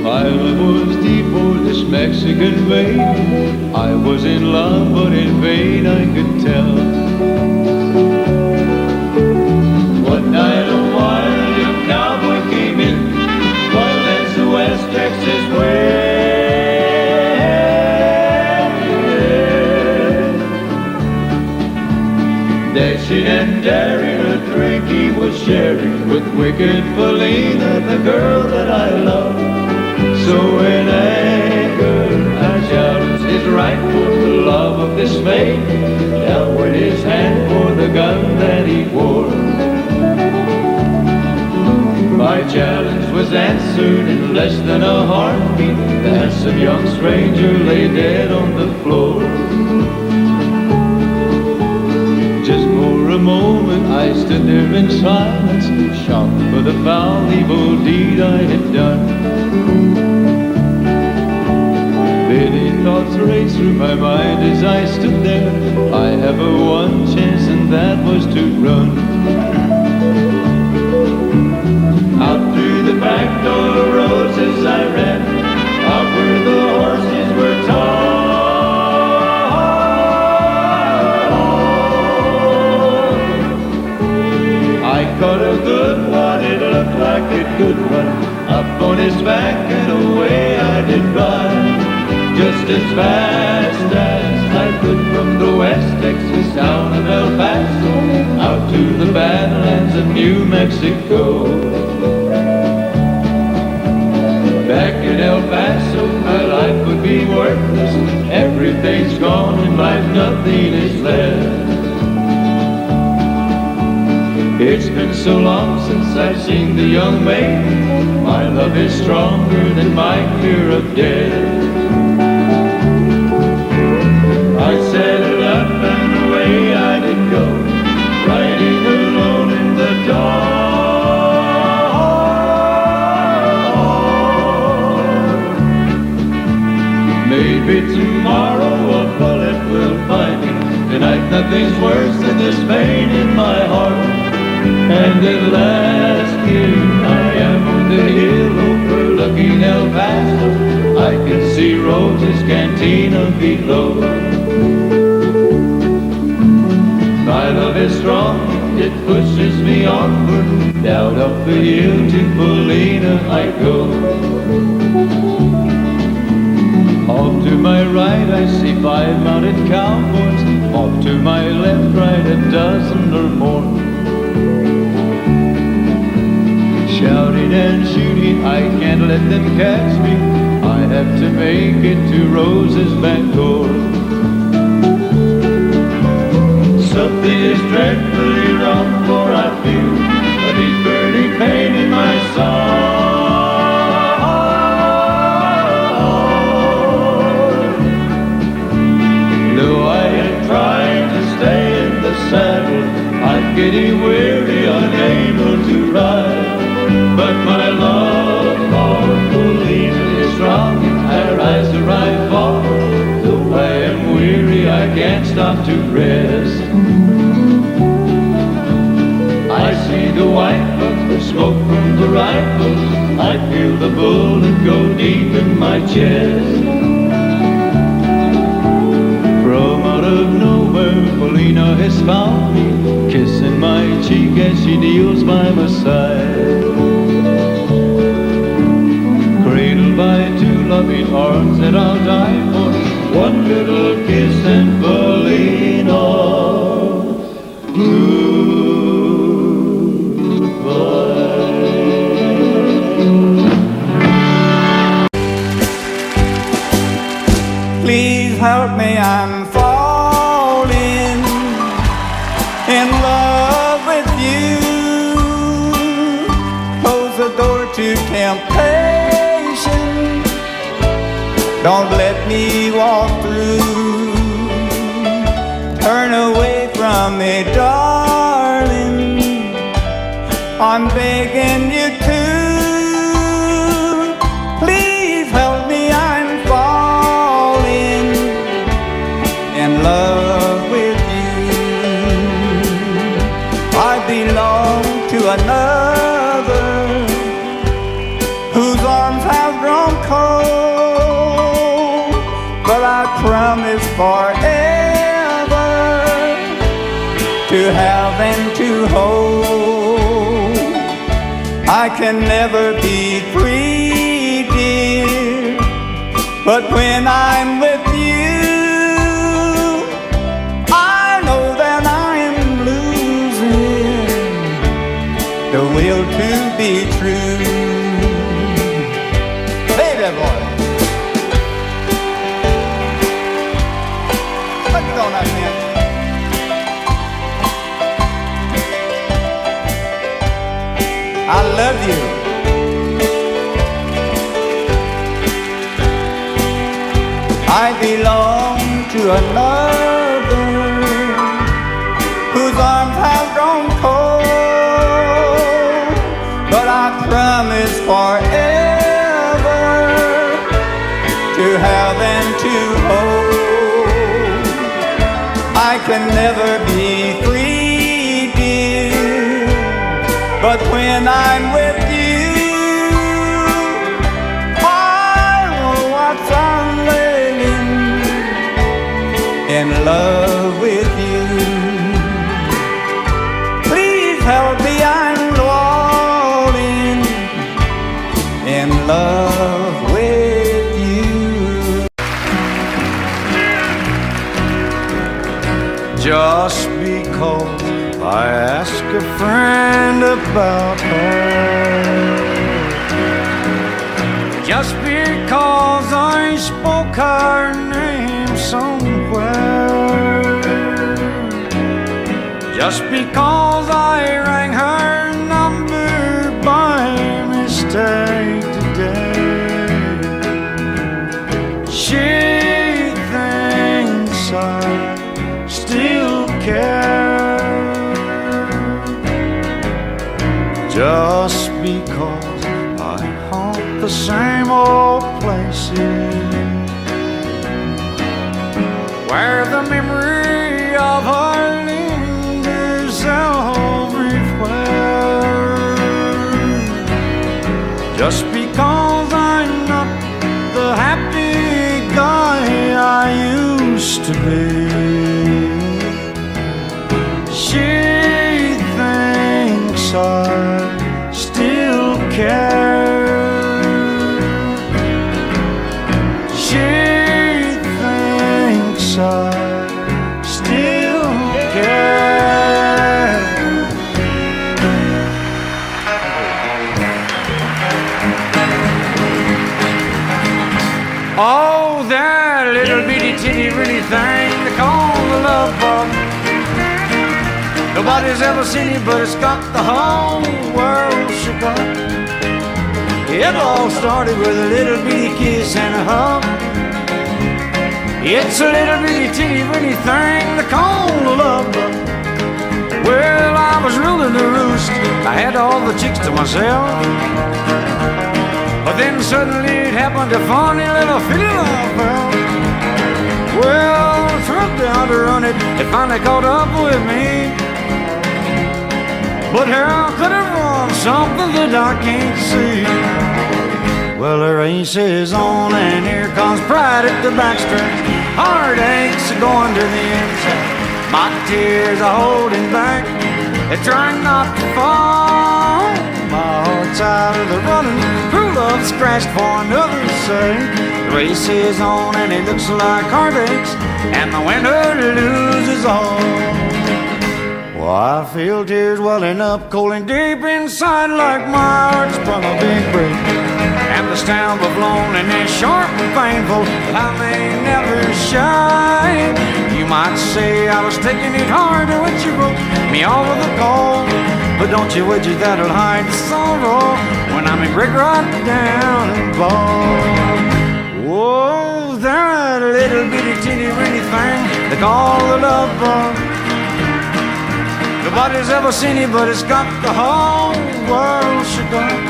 My love was deep for this Mexican babe. I was in love, but in vain I could tell. One night a wild young cowboy came in, wild as the West Texas dashing and daring, a drink he was sharing with wicked Felina, the girl that I love. So in anger I challenged his right for the love of this maiden. Down went his hand for the gun that he wore. My challenge was answered in less than a heartbeat. The handsome young stranger lay dead on the floor. Just for a moment I stood there in silence, shocked for the foul evil deed I had done. Many thoughts raced through my mind as I stood there. I have a one chance and that was to run. Out through the back door roads as I ran, out where the horses were tied. I caught a good one, it looked like it could run. Up on his back and away I did run. Just as fast as I could from the West Texas town of El Paso out to the Badlands of New Mexico. Back in El Paso, my life would be worthless. Everything's gone in life, nothing is left. It's been so long since I've seen the young maiden. My love is stronger than my fear of death. I saddled up and away I did go, riding alone in the dark. Maybe tomorrow a bullet will find me. Tonight nothing's worse than this pain in my heart. And at last here I am on the hill overlooking El Paso. I can see Rose's cantina below. My love is strong, it pushes me onward. Down up the hill to Felina I go. Off to my right I see 5 mounted cowboys. Off to my left, right, a dozen or more. Shouting and shooting, I can't let them catch me. I have to make it to Rose's back door. Something is dreadfully wrong, for I feel a deep burning pain in my soul. Though I am trying to stay in the saddle, I'm getting weary, unable to ride. But my love for Felina is strong, I rise or I fall. Though I am weary, I can't stop to rest. I see the white bugs, the smoke from the rifle. I feel the bullet go deep in my chest. From out of nowhere, Felina has found me, kissing my cheek as she kneels by my side. Cradled by 2 loving arms that I'll die for, one little kiss and Felina, Please help me, I'm falling in love with you. Close the door to temptation. Don't let me walk through. Turn away from me, darling. I'm begging you to. Please help me, I'm falling in love with you. I belong to another whose arms have grown cold, but I promise forever to have and to hold. I can never be free, dear, but when I'm with you, I know that I'm blue. I belong to another whose arms have grown cold, but I promise forever to have and to hold. I can never be free, dear, but when I'm with you, in love with you. Please help me, I'm falling in love with you. Just because I ask a friend about her, just because I spoke her name somewhere, just because I rang her number by mistake today, she thinks I still care. Just because I haunt the same old places where the memory of her lingers everywhere. Just because I'm not the happy guy I used to be, she thinks I still care. She thinks I still care. Oh, that little bitty titty bitty thing they call the love bug. Nobody's ever seen it, but it's got the whole world shook up. It all started with a little bitty kiss and a hug. It's a little bitty teeny bitty thing they call a love bug. Well, I was ruling the roost, I had all the chicks to myself, but then suddenly it happened, a funny little feeling I felt. Well, I tried down to run it, it finally caught up with me. But how could it run something that I can't see? Well, the race is on and here comes pride at the backstretch. Heartaches are going to the inside. My tears are holding back, they're trying not to fall. My heart's out of the running, true love scratched for another's sake. The race is on and it looks like heartaches, and the winner loses all. Well, I feel tears welling up cold and deep inside, like my heart sprung a big break. And the stamp of loneliness sharp and painful, I may never shine. You might say I was taking it hard when you broke me over the cold, but don't you wish that'll hide the sorrow when I'm in brick right down and bald. Whoa, that little bitty teeny weeny thing they call the love bug. Nobody's ever seen it, but it's got the whole world shook up.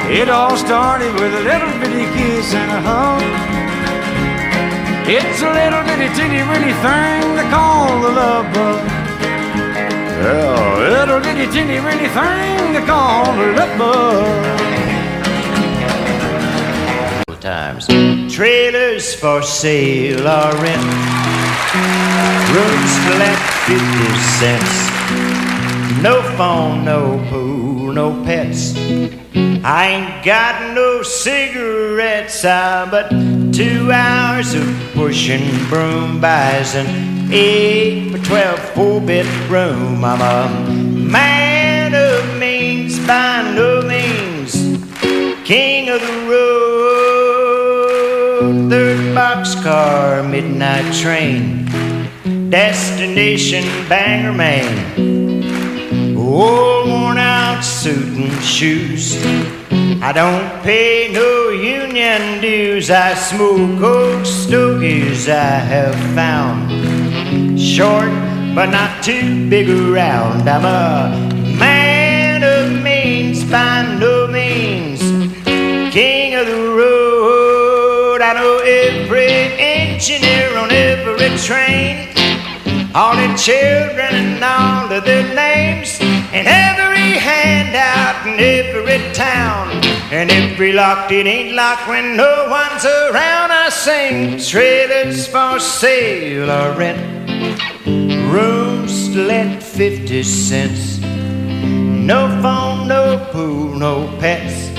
It all started with a little bitty kiss and a hug. It's a little bitty teeny weeny thing they call the love bug. Yeah, a little bitty teeny weeny thing they call the love bug. Times. Trailers for sale or rent, rooms to let 50 cents. No phone, no pool, no pets. I ain't got no cigarettes, but 2 hours of pushing broom buys an 8 by 12 4-bit room. I'm a man of means, by no means king of the road. Third boxcar, midnight train, destination Bangor, Maine. old worn out suit and shoes. I don't pay no union dues. I smoke old stogies I have found. Short but not too big around. I'm a man of means by no means. King of the road. I know every engineer on every train, all the children and all of their names, and every handout in every town, and every lock that ain't locked when no one's around. I sing trailers for sale or rent, rooms to let 50 cents. No phone, no pool, no pets.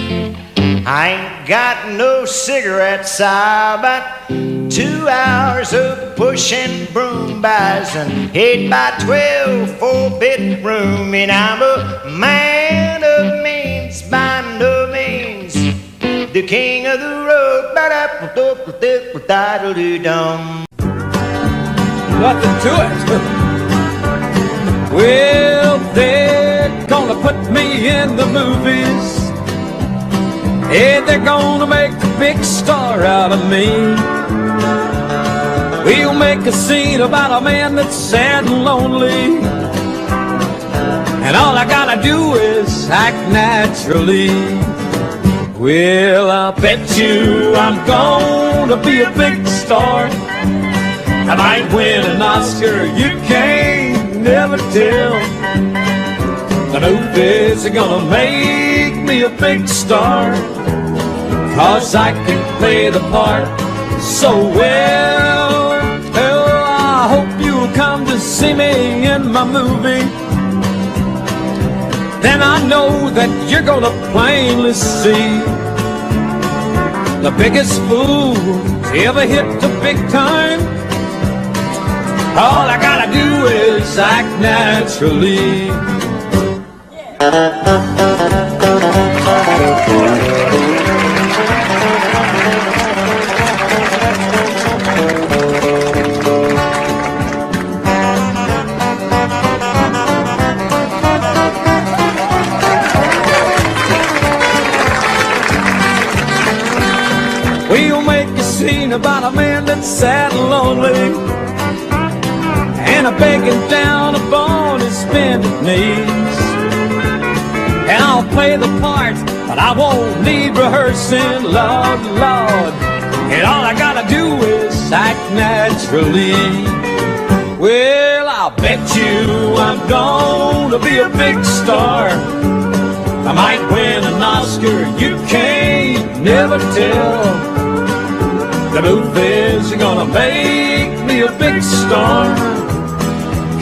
I ain't got no cigarettes. About 2 hours of pushing broom buys an 8 by 12 4-bedroom, and I'm a man of means by no means, the king of the road. Nothing to it. Well, they're gonna put me in the movies. Hey, they're gonna make a big star out of me. We'll make a scene about a man that's sad and lonely, and all I gotta do is act naturally. Well, I'll bet you I'm gonna be a big star. I might win an Oscar, you can't never tell. The movies are gonna make me a big star, 'cause I can play the part so well. Oh, I hope you'll come to see me in my movie. Then I know that you're gonna plainly see the biggest fool to ever hit the big time. All I gotta do is act naturally. We'll make a scene about a man that's sad and lonely, and a begging down upon his bended knees. And I'll play the part, but I won't need rehearsing, Lord, Lord. And all I gotta do is act naturally. Well, I'll bet you I'm gonna be a big star. I might win an Oscar, you can't never tell. The movies are gonna make me a big star,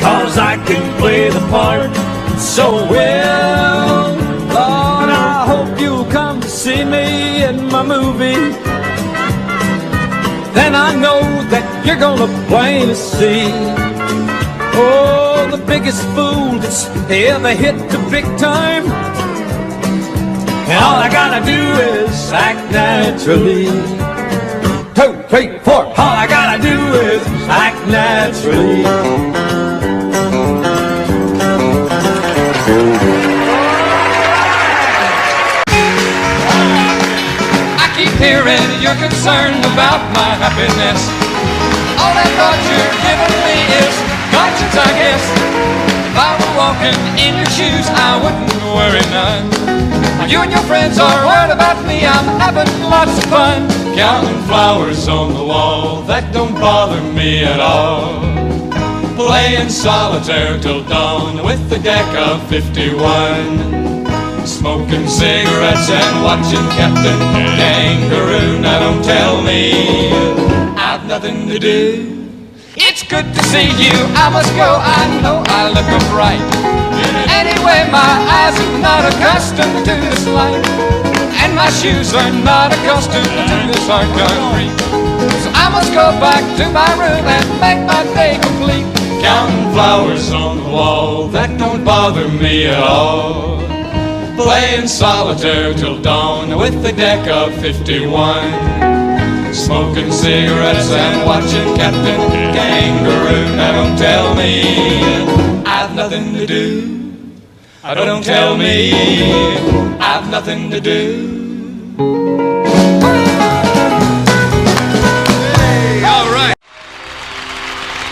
'cause I can play the part so well. Lord, I hope you'll come to see me in my movie. Then I know that you're gonna plainly see, oh, the biggest fool that's ever hit the big time. And all I gotta do is act naturally. 2, 3, 4. All I gotta do is act naturally. I keep hearing you're concerned about my happiness. All that thought you're giving me is conscience, I guess. If I were walking in your shoes, I wouldn't worry none. You and your friends are worried about me, I'm having lots of fun. Counting flowers on the wall, that don't bother me at all. Playing solitaire till dawn with the deck of 51. Smoking cigarettes and watching Captain Kangaroo. Now don't tell me I've nothing to do. It's good to see you, I must go, I know I look bright. Anyway, my eyes are not accustomed to this light, and my shoes are not accustomed to this hard concrete. So I must go back to my room and make my day complete. Counting flowers on the wall, that don't bother me at all. Playing solitaire till dawn with the deck of 51. Smoking cigarettes and watching Captain Kangaroo. Now don't tell me I've nothing to do. Don't tell me I've nothing to do. Hey, all right.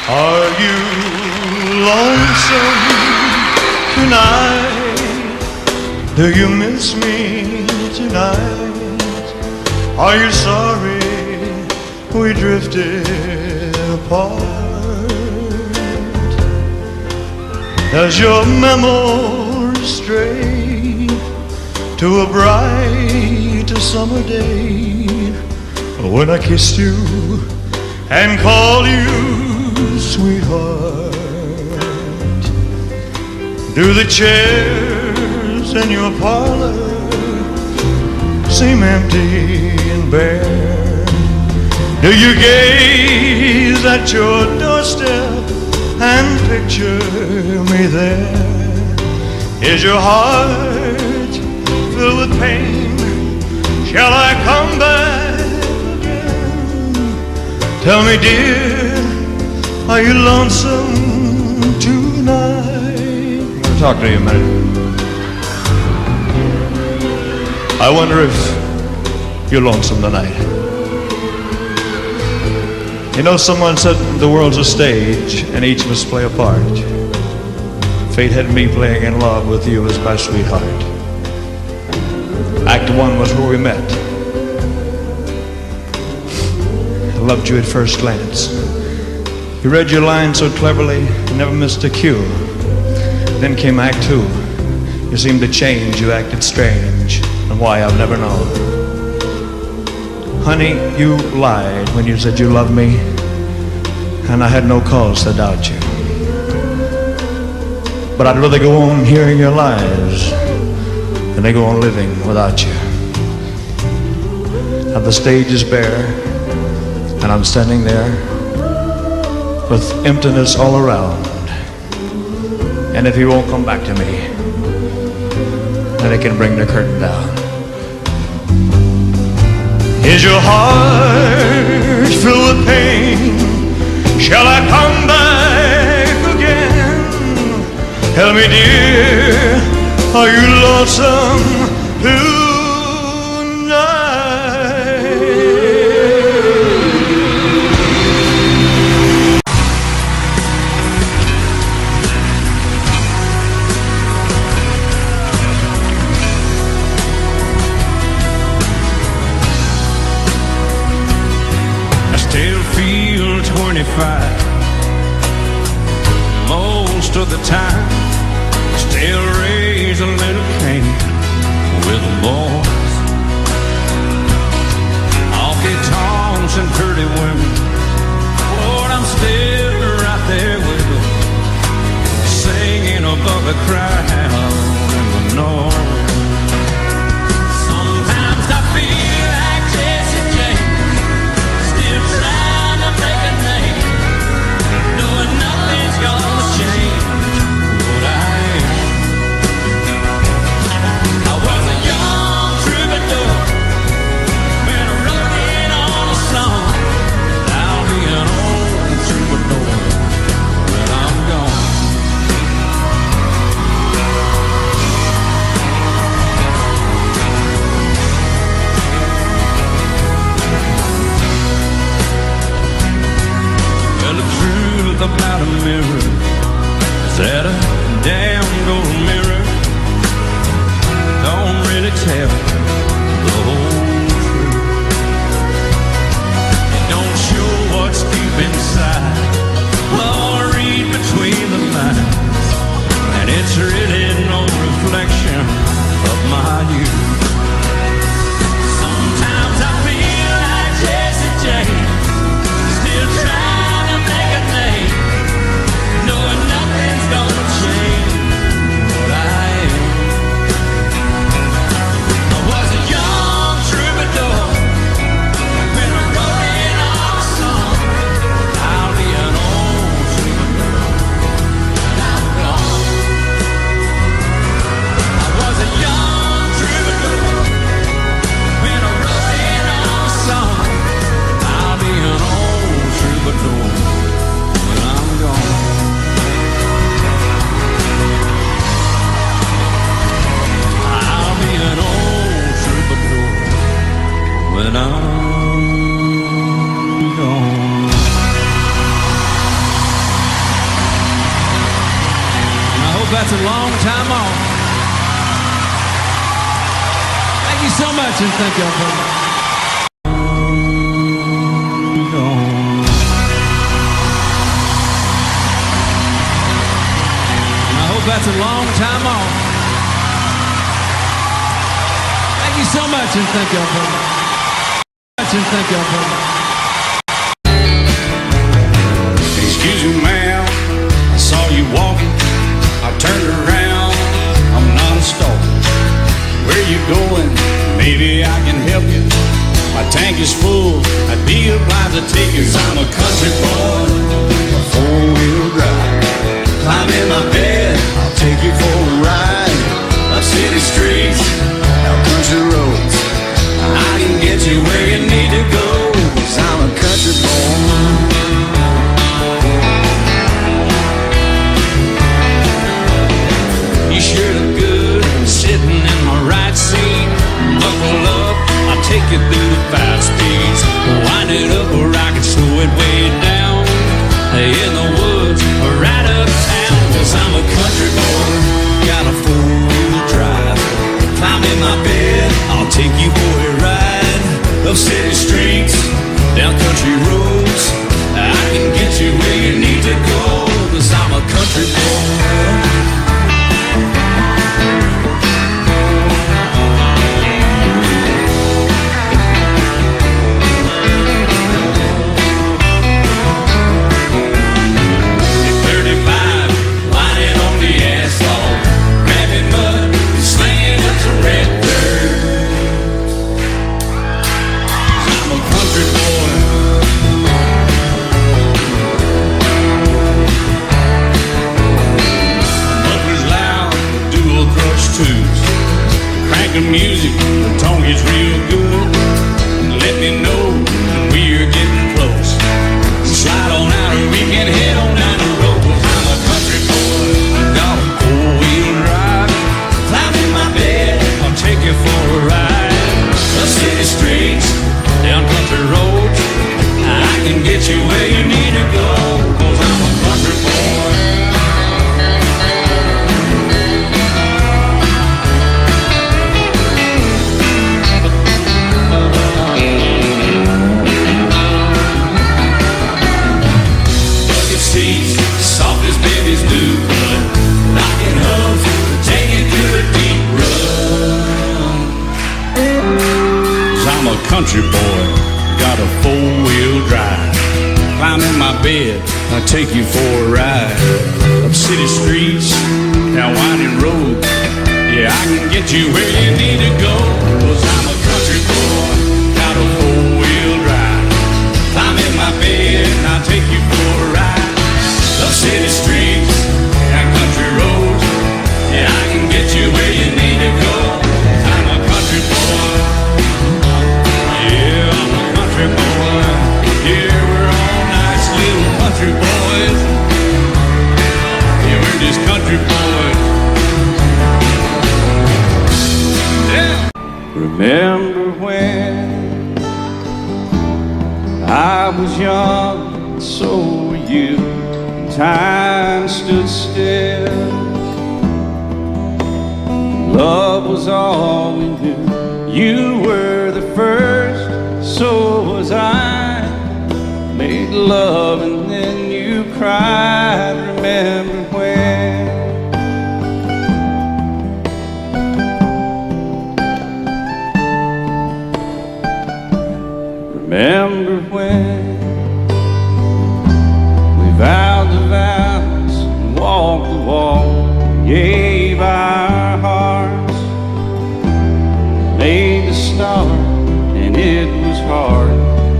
Are you lonesome tonight? Do you miss me tonight? Are you sorry we drifted apart? Does your memory stray to a bright summer day when I kissed you and called you sweetheart? Do the chairs in your parlor seem empty and bare? Do you gaze at your doorstep and picture me there? Is your heart filled with pain? Shall I come back again? Tell me, dear, are you lonesome tonight? I'm gonna talk to you a minute. I wonder if you're lonesome tonight. You know, someone said the world's a stage and each must play a part. Fate had me playing in love with you as my sweetheart. Act 1 was where we met. I loved you at first glance. You read your lines so cleverly, you never missed a cue. Then came Act 2. You seemed to change, you acted strange, and why I've never known. Honey, you lied when you said you loved me, and I had no cause to doubt you. But I'd rather go on hearing your lies than I go on living without you. Now the stage is bare, and I'm standing there with emptiness all around. And if you won't come back to me, then I can bring the curtain down. Is your heart filled with pain? Shall I come back again? Tell me, dear, are you lonesome tonight? Most of the time, still raise a little Cain with the boys. Honky tonks and pretty women, Lord, I'm still right there with them, singing above the crowd in the north. Sometimes I feel like Jesse James, still trying to make a name, knowing nothing's gonna change what I am. I was a young troubadour, when I wrote it on a song. I'll be an old troubadour when I'm gone. Well, the truth about a mirror is that a damn gold mirror don't really tell the whole truth. It don't show what's deep inside or read between the lines, and it's really no reflection of my youth. Sometimes I feel like Jesse James, still trying to make a name, knowing nothing's gonna change what I am. I much, and thank y'all very much. I hope that's a long time off. Thank you so much, and thank y'all very much. And thank y'all very much. Excuse me, ma'am, I saw you walking. I turned around, I'm not a stalker. Where you going? Maybe I can help you. My tank is full, I'd be obliged to take you. 'Cause I'm a country boy, a four-wheel drive. Climb in my bed, I'll take you for a ride. Up city streets, out country roads. I can get you where you need to go. 'Cause I'm a country boy. You sure look good sitting in my right seat. Buckle up, I'll take you through the 5 speeds. Wind it up where I can slow it way down. In the woods or right uptown. 'Cause I'm a country boy, got a 4-wheel drive. Climb in my bed, I'll take you for a ride. Up city streets, down country roads. I can get you where you need to go. 'Cause I'm a country boy. Crank the music, the tone gets real good. Let me know when we're getting close. Slide on out and we can head on down the road. 'Cause I'm a country boy, got a 4-wheel drive. Climb in my bed, I'll take you for a ride. Up city streets, down country roads. I can get you where you need to go. 'Cause I'm a country boy. Soft as babies do, but knocking hooves, take you through a deep run. 'Cause I'm a country boy, got a 4-wheel drive. Climb in my bed, I'll take you for a ride. Up city streets, down winding roads. Yeah, I can get you where you need to go. 'Cause I'm a country boy, got a 4-wheel drive. Climb in my bed, and I'll take you for a ride. Up city streets and country roads. Yeah, I can get you where you need to go. I'm a country boy. Yeah, I'm a country boy. Yeah, we're all nice little country boys. Yeah, we're just country boys. Yeah. Remember when I was young, and so were you. Time stood still. Love was all we knew. You were the first, so was I. Made love and then you cried. Remember when? Remember when we vowed the vows and walked the walk, gave our hearts, made the start, and it was hard.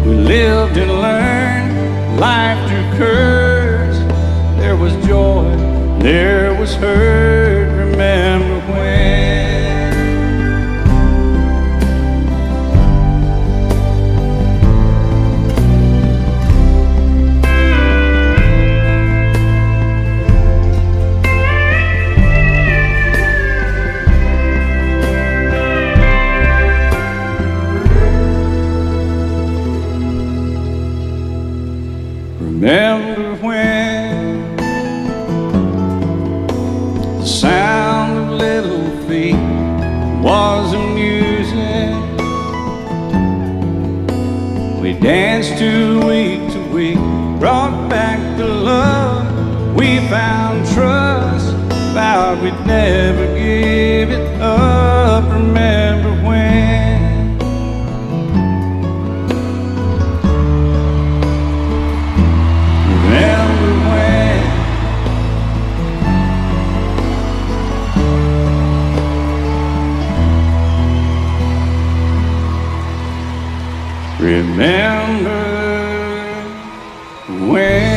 We lived and learned life through curves. There was joy, there was hurt. Remember when? Remember when the sound of little feet was the music danced to week, brought back the love. We found trust, vowed we'd never give it up. Remember when? Remember when? Remember when?